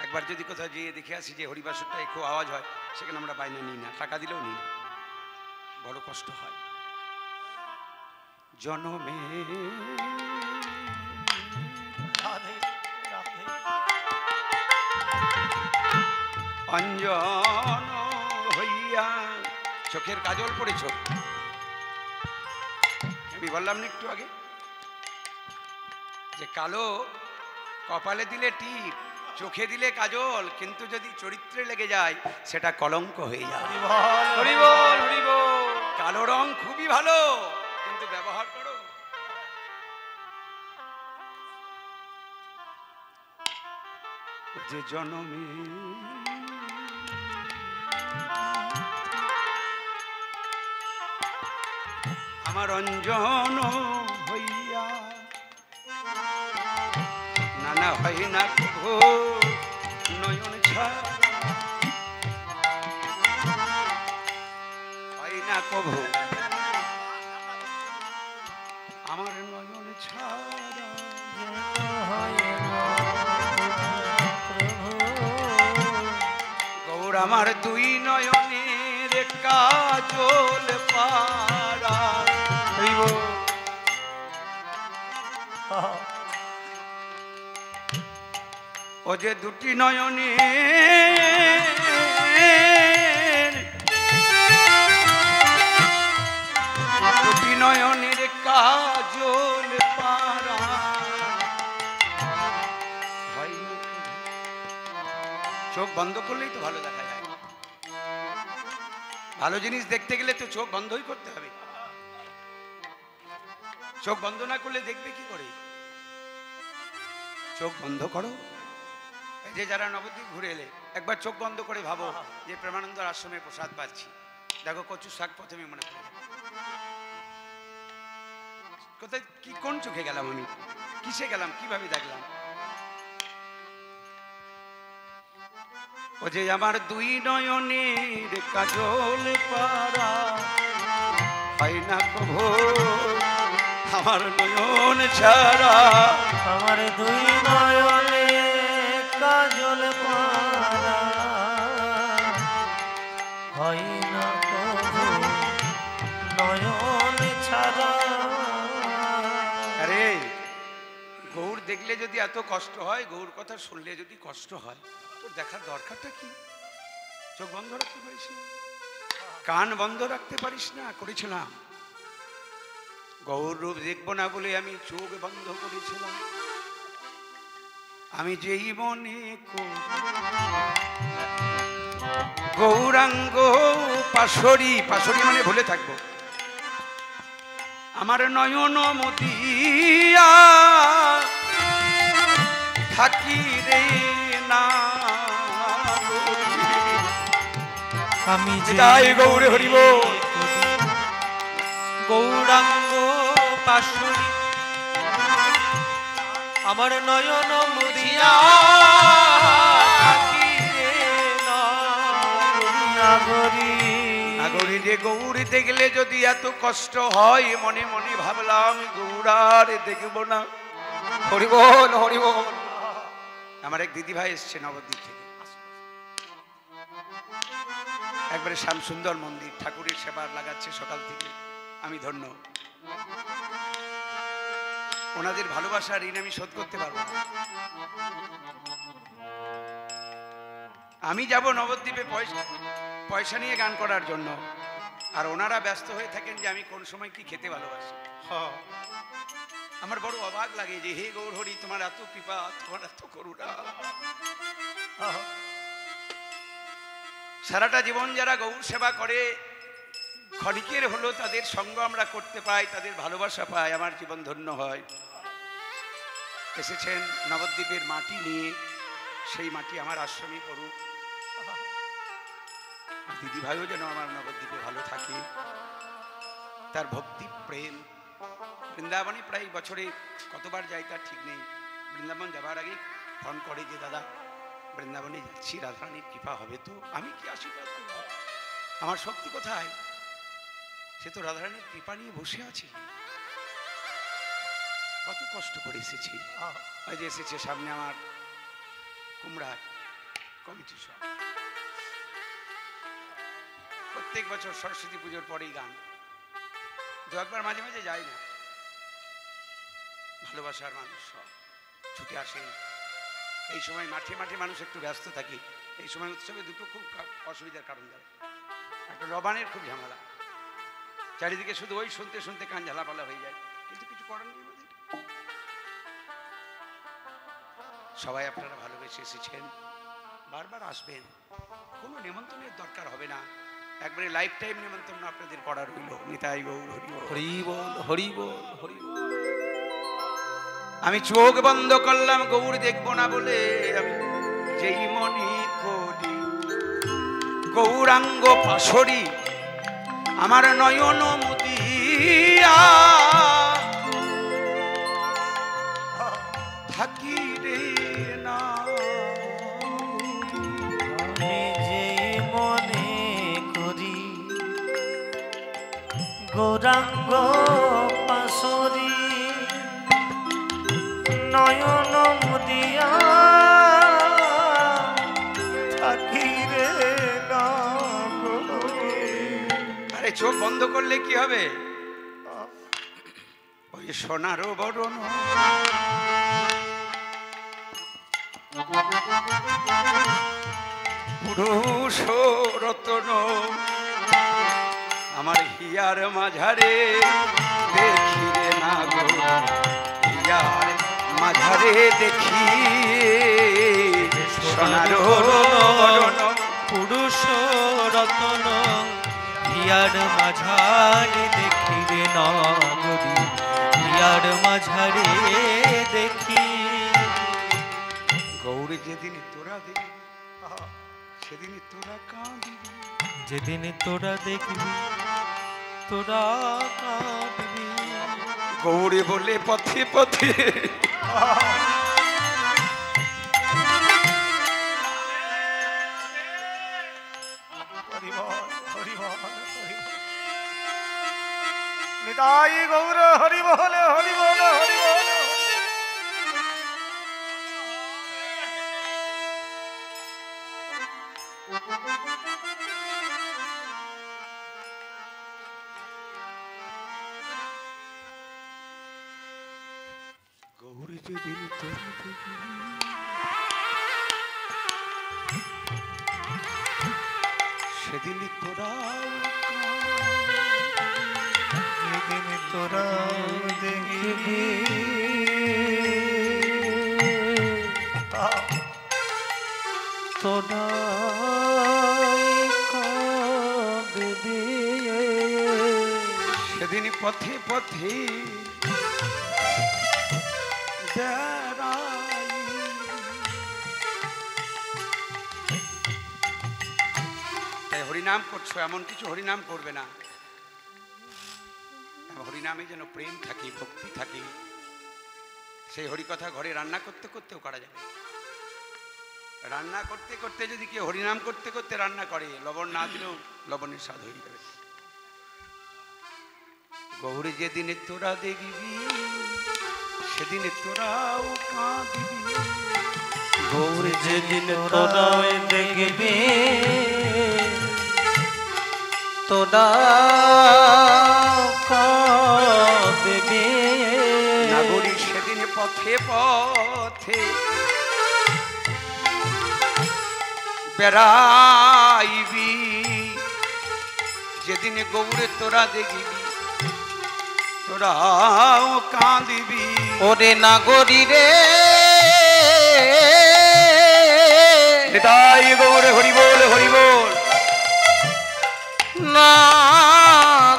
একবার যদি কোথাও গিয়ে দেখে আসি যে হরিবাসরটাই খুব আওয়াজ হয় সেখানে আমরা বাইনে নিই না টাকা দিলেও নিই না বড় কষ্ট হয় জনমে অঞ্জন হইয়া চোখের কাজল পড়েছ আমি বললাম না একটু আগে যে কালো কপালে দিলে টিপ চোখে দিলে কাজল কিন্তু যদি চরিত্রে লেগে যায় সেটা কলঙ্ক হয়ে যায় কালো রং খুবই ভালো কিন্তু ব্যবহার করো যে জনমে আমার অঞ্জন হইয়া নানা হয় না কভু নয়ন ছাড়া হয় না কভু আমার নয়ন ছাড়া গৌর আমার দুই নয়নের কাজল পারা ও যে দুটি নয়নে দুটি নয়নের কাজল পারা চোখ বন্ধ করলেই তো ভালো দেখা যায় ভালো জিনিস দেখতে গেলে তো চোখ বন্ধই করতে হবে চোখ বন্ধ না করলে দেখবে কি করে চোখ বন্ধ করো এই যে যারা নবদ্বীপ ঘুরে এলে একবার চোখ বন্ধ করে ভাবো যে প্রেমানন্দ আশ্রমে প্রসাদ পাচ্ছি দেখো কচু শাক প্রথমে মনে পড়ে যাবে কোথায় কি কোন চোখে গেলাম আমি কিসে গেলাম কিভাবে দেখলাম ও যে আমার দুই নয়নের কাজল পারা হয় না কভু আমার নয়ন ছাড়া আমার দুই নয়নে কাজল পারা হয় না কভু নয়ন ছাড়া আরে গৌর দেখলে যদি এত কষ্ট হয় গৌর কথা শুনলে যদি কষ্ট হয় তোর দেখার দরকারটা কি চোখ বন্ধ রাখতে পারিস না কান বন্ধ রাখতে পারিস না করেছিলাম গৌর রূপ দেখবো না বলে আমি চোখ বন্ধ করেছিলাম আমি যেই মনে গৌরাঙ্গ পাশরি পাশরি মানে ভুলে থাকবো আমার নয়ন মতিয়া থাকি রে না আমি জয় গৌরে হরিব গৌরাঙ্গ পাশুরি আমার নয়ন মুদিয়া নাগরী রে গৌরী দেখলে যদি এত কষ্ট হয় মনে মনে ভাবলাম গৌরার দেখব না হরিবল হরিবল আমার এক দিদি ভাই এসছে নবদ্বীপ থেকে একবারে শ্যাম সুন্দর মন্দির ঠাকুরের সেবা লাগাচ্ছে সকাল থেকে আমি ধন্য ওনাদের ভালোবাসার ঋণ আমি শোধ করতে পারবো না। আমি যাব নবদ্বীপে পয়সা নিয়ে গান করার জন্য, আর ওনারা ব্যস্ত হয়ে থাকেন যে আমি কোন সময় কি খেতে ভালোবাসি। আমার বড় অবাক লাগে যে হে গৌর হরি, তোমার এত কৃপা, তোমার এত করুণা। সারাটা জীবন যারা গৌর সেবা করে, ক্ষণিকের হলো তাদের সঙ্গ আমরা করতে পাই, তাদের ভালোবাসা পাই, আমার জীবন ধন্য হয়। এসেছেন নবদ্বীপের মাটি নিয়ে, সেই মাটি আমার আশ্রমে পড়ুক। দিদি ভাইও যেন আমার নবদ্বীপে ভালো থাকে, তার ভক্তি প্রেম। বৃন্দাবনে প্রায় বছরে কতবার যাই তার ঠিক নেই। বৃন্দাবন যাবার আগে ফোন করে যে দাদা বৃন্দাবনে যাচ্ছি, রাধারানীর কৃপা হবে তো? আমি কি আশীর্বাদ করব? আমার শক্তি কোথায়? সে তো রাধারানীর কৃপা নিয়ে বসে আছে। কত কষ্ট করে এসেছি। ওই যে এসেছে সামনে আমার কুমড়ার কমিটি সব, প্রত্যেক বছর সরস্বতী পুজোর পরেই গান। দু একবার মাঝে মাঝে যাই না, ভালোবাসার মানুষ সব ছুটে আসেন। এই সময় মাঠে মাঠে মানুষ একটু ব্যস্ত থাকে। এই সময় উৎসবে দুটো খুব অসুবিধার কারণ দাঁড়ায়। একটা লবানের খুব ঝামেলা, চারিদিকে শুধু ওই শুনতে শুনতে কান ঝালাপালা হয়ে যায়, কিন্তু কিছু করার নেই আমাদের। সবাই আপনারা ভালোবেসে এসেছেন, বারবার আসবেন, কোনো নেমন্তন্নের দরকার হবে না, একবারে লাইফ টাইম নেমন্তন্ন আপনাদের করা রইল। নিতাই গৌর হরি বল, হরি বল, হরি বল, হরি বল। আমি চোখ বন্ধ করলাম গৌর দেখবো না বলে, আমি যেই মনে করি গৌরাঙ্গ পাশরি আমার নয়ন মুদিয়া থাকি রে না। আমি যেই মনে করি গৌরাঙ্গ পাশরি নয়ন মুদিয়া থাকি রে না। আরে চোখ বন্ধ করলে কি হবে? ওই সোনারও বরণ পুরুষ রতন আমার হিয়ার মাঝারে দেখি রে না গো, হিয়ার মাঝারে দেখি সোনারও বরণ পুরুষ রতন হিয়ার মাঝারে দেখি রে নগরী, হিয়ার মাঝারে দেখি। গৌরী যেদিন তোরা দেখবি সেদিন তোরা কাঁদবি, যেদিন তোরা দেখবি তোরা কাঁদবি। গৌরী বলে পথে পথে নিতাই গৌর হরি বল, হরি বল, হরি বল। গৌরী যেদিন তোরা দেখবি সেদিন তোরা, যেদিন তোরা দেখবি তোরা কাঁদবি। সেদিন পথে পথে তাই হরিনাম করছো, এমন কিছু হরিনাম করবে না। হরিনামে যেন প্রেম থাকে, ভক্তি থাকে। সেই হরিকথা ঘরে রান্না করতে করতেও করা যাবে। রান্না করতে করতে যদি কেউ হরিনাম করতে করতে রান্না করে, লবণ না দিলেও লবণের স্বাদ হয়ে যাবে। গৌরী যেদিনে তোরা দেখবি সেদিনে তোরাও কাঁদবি, গৌরী যেদিন তোরা দেখবি তোরা কাঁদবি। নাগরী সে পথে বেড়াইবি, যেদিন গৌরে তোরা দেখিবি তোরাও কাঁদিবি। ওরে নাগরী রে তাই গৌরে হরি বল হরি বল। নাগরী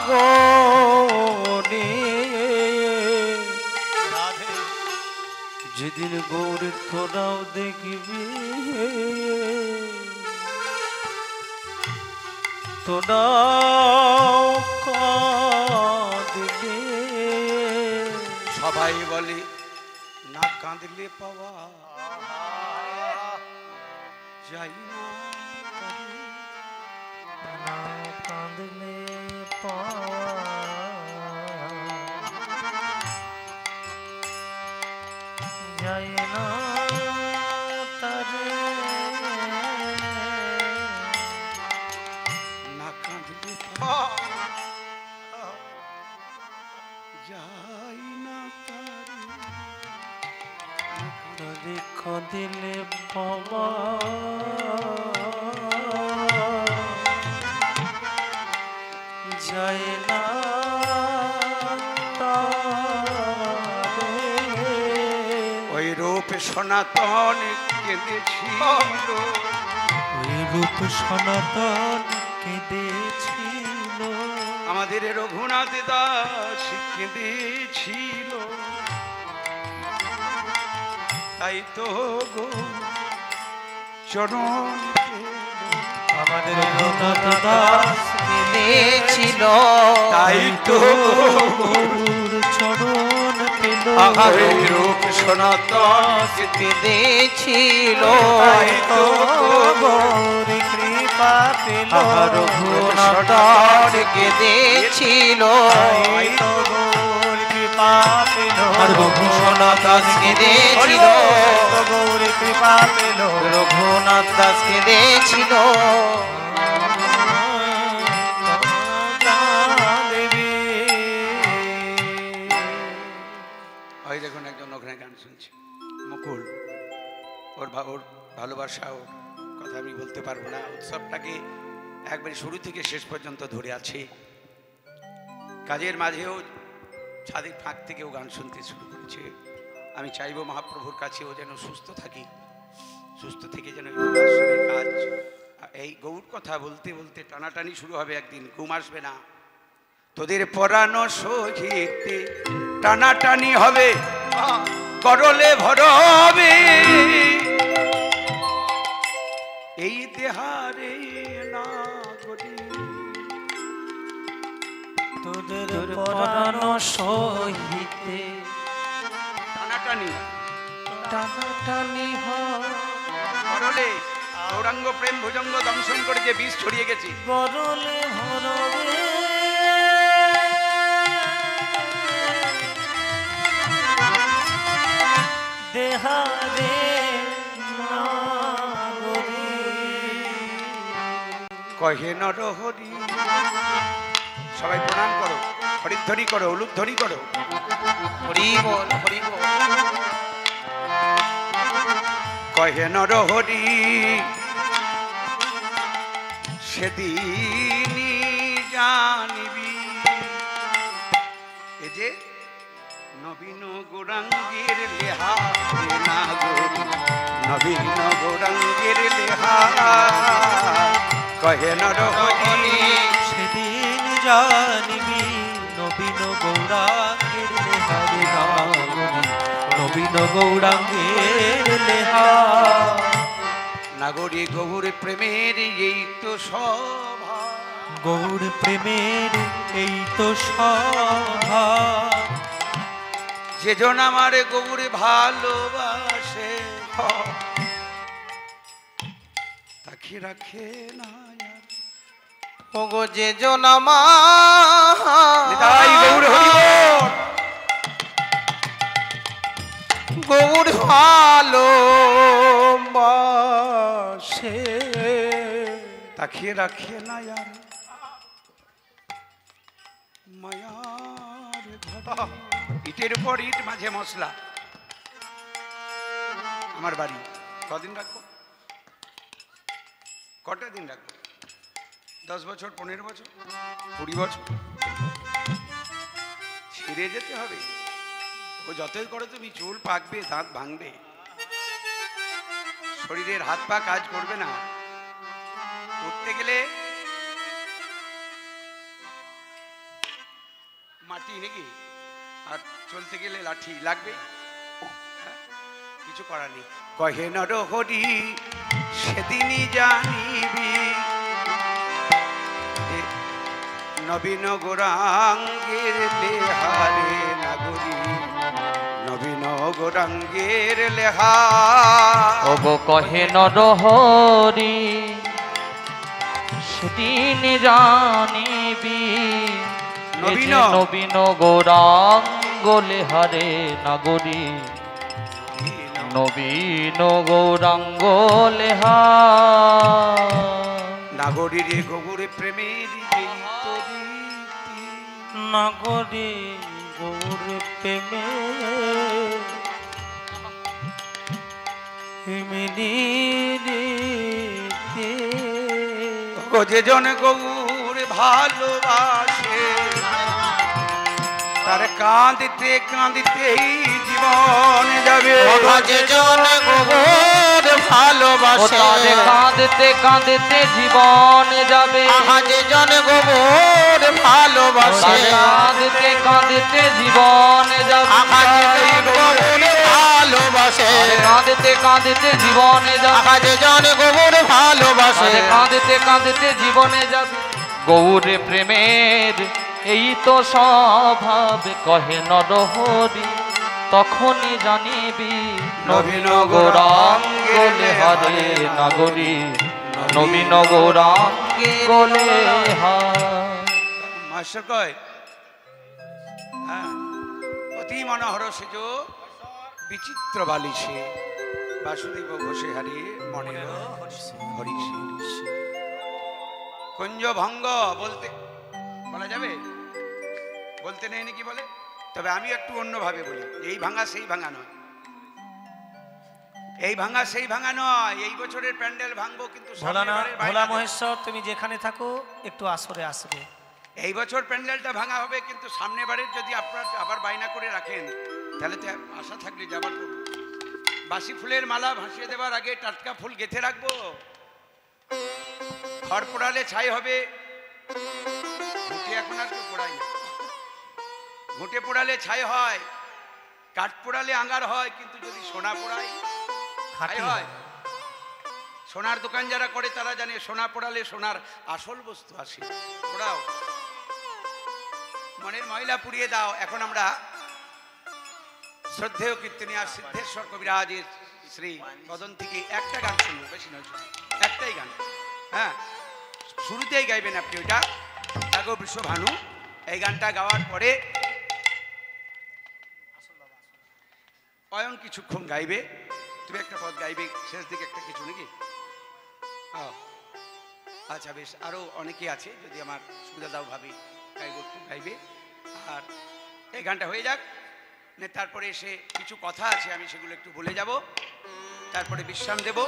যেদিন গৌরের তোরাও দেখিবি তোরাও কাঁদবে। সবাই বলে না কাঁদলে পাওয়া যাই না তারে। না কাঁদলে পাওয়া যায় না তারে। না কাঁদলে পাওয়া যাই না তারে। তোরে কাঁদিলে পাওয়া যায় না তারে। ওই রূপ সনাতন কেঁদেছিল, ওই রূপ সনাতন কেঁদেছিল, আমাদের রঘুনাথ দাস কেঁদেছিল। তাই তো গো চরণ আমাদের রঘুনাথ দাস কেঁদেছিল, তাই তো গৌর চরণ পেল। ওই রূপ সনাতন কেঁদেছিল, তাই তো গৌর কৃপা পেল। রঘুনাথ কেঁদেছিল, তাই তো গৌর কৃপা পেল। রঘুনাথ দাস কেঁদেছিল, গৌর কৃপা পেল। রঘুনাথ দাস কেঁদেছিল। ওই দেখুন একজন ওখানে গান শুনছে মুকুল, ওর ভালোবাসা, ওর কথা আমি বলতে পারবো না। উৎসবটাকে একবারে শুরু থেকে শেষ পর্যন্ত ধরে আছে। কাজের মাঝেও ছাদের ফাঁক থেকেও গান শুনতে শুরু করেছে। আমি চাইবো মহাপ্রভুর কাছে ও যেন সুস্থ থাকি, সুস্থ থেকে যেন এই আশ্রমের কাজ, এই গৌর কথা বলতে বলতে টানাটানি শুরু হবে, একদিন ঘুম আসবে না। তোদের পরানো সহিতে টানাটানি হবে, করলে ভরবে এই দেহারে নাগরী। তোদের পরানো সহিতে টানাটানি টানাটানি হয়, করলে গৌরাঙ্গ প্রেম ভুজঙ্গ দংশন করে যে বিষ ছড়িয়ে গেছে। গরলে ভরবে দেহারে নাগরী। কহে নরহরি, সবাই প্রণাম করো, হরিধ্বনি করো, উলুধ্বনি করো। হরি বল হরি বল। কহে নরহরি সেদিনই জানিবি, এ যে নবীন গৌরাঙ্গের লেহা নাগরী, নবীন গৌরাঙ্গের লেহা। কহে নরহরি সেদিন জানিবি নবীন গৌরাঙ্গের লেহারে নাগরী, নবীন গৌরাঙ্গের লেহা। নাগরী গৌর প্রেমের এই তো সভা, গৌর প্রেমের এই তো সভা। যেজন আমার গৌর ভালোবাসে তাকে রাখে না আর। ওগো যে জন আমার তাই গৌর হরি বল। গৌর ভালোবাসে, তাকে রাখে না আর মায়ার ঘরে। ইটের পর ইট মাঝে মশলা, আমার বাড়ি। কদিন রাখবো? কটা দিন রাখবো? 10 বছর, 15 বছর, 20 বছর? ছেড়ে যেতে হবে। ও যতই করো তুমি, চুল পাকবে, দাঁত ভাঙবে, শরীরের হাত পা কাজ করবে না। উঠতে গেলে মাটি নাকি, আর চলতে গেলে লাঠি লাগবে। কিছু করার নেই। কহে নর হরি সেদিনই জানিবি, নবীন গৌরাঙ্গের লেহারে নাগরী, নবীন গৌরাঙ্গের লেহা। ওগো কহে নরহরি সেদিন জানিবি, নবীন নবীন গৌরাঙ্গ লেহারে নাগরী, নবীন গৌরাঙ্গ লেহা। নাগরী রে গৌরে প্রেমের নাগরে গৌর প্রেমে যে জন গৌর ভালোবাসে, তার কাঁদিতে কাঁদিতেই জীবন যাবে। যে জন গৌর ভালোবাসে, কাঁদতে কাঁদতে জীবন যাবে। যে জন গৌর ভালোবাসে, কাঁদতে কাঁদতে জীবন যাবে। ভালোবাসে, কাঁদতে কাঁদতে জীবনে যাবে। যে জন গৌর ভালোবাসে, কাঁদতে কাঁদতে জীবনে যাবে। গৌর প্রেমের এই তো স্বভাব, কহে নরহরি তখনই জানিবি, নবীন গৌরাঙ্গ লেহারে নাগরী, নবীন গৌরাঙ্গ লেহা। মাস্টার কয়, অতি মনোহর সেজ বিচিত্র বালিশে, বাসুদেব ঘোষে হারি মনের হরিষে। কুঞ্জ ভঙ্গ বলতে বলা যাবে? বলতে নেই নাকি বলে? তবে আমি একটু অন্যভাবে বলি। এই ভাঙা সেই ভাঙা নয়, এই ভাঙা সেই ভাঙা নয়। এই বছরের প্যান্ডেল ভাঙবো, কিন্তু ভোলা মহেশ্বর, তুমি যেখানে থাকো একটু আসরে আসবে। এই বছর প্যান্ডেলটা ভাঙা হবে, কিন্তু সামনে বারের যদি আপনার আবার বায়না করে রাখেন, তাহলে তো আশা থাকলে যাবার করবো। বাসি ফুলের মালা ভাসিয়ে দেওয়ার আগে টাটকা ফুল গেঁথে রাখবো। খড় পোড়ালে ছাই হবে। ঘুঁটে এখন আর কেউ পোড়ায় না। ঘুঁটে পোড়ালে ছাই হয়, কাঠ পোড়ালে আঙ্গার হয়, কিন্তু যদি সোনা পোড়াই ছাই হয়। সোনার দোকান যারা করে তারা জানে, সোনা পোড়ালে সোনার আসল বস্তু আসে। পোড়াও, মনের ময়লা পুড়িয়ে দাও। এখন আমরা শ্রদ্ধেয় কীর্তনিয়া সিদ্ধেশ্বর কবিরাজের শ্রী কদন থেকে একটা গান শুনবো, বেশি নয়, একটাই গান। হ্যাঁ, শুরুতেই গাইবেন আপনি ওইটা, জাগো বিশ্বভানু। এই গানটা গাওয়ার পরে অয়ন কিছুক্ষণ গাইবে, তুমি একটা পদ গাইবে, শেষ দিকে একটা কিছু নাকি? আচ্ছা বেশ, আরও অনেকে আছে, যদি আমার সুবিধা দাও ভাবি গাইব, একটু গাইবে। আর এই গানটা হয়ে যাক, তারপরে এসে কিছু কথা আছে, আমি সেগুলো একটু বলে যাব, তারপরে বিশ্রাম দেব।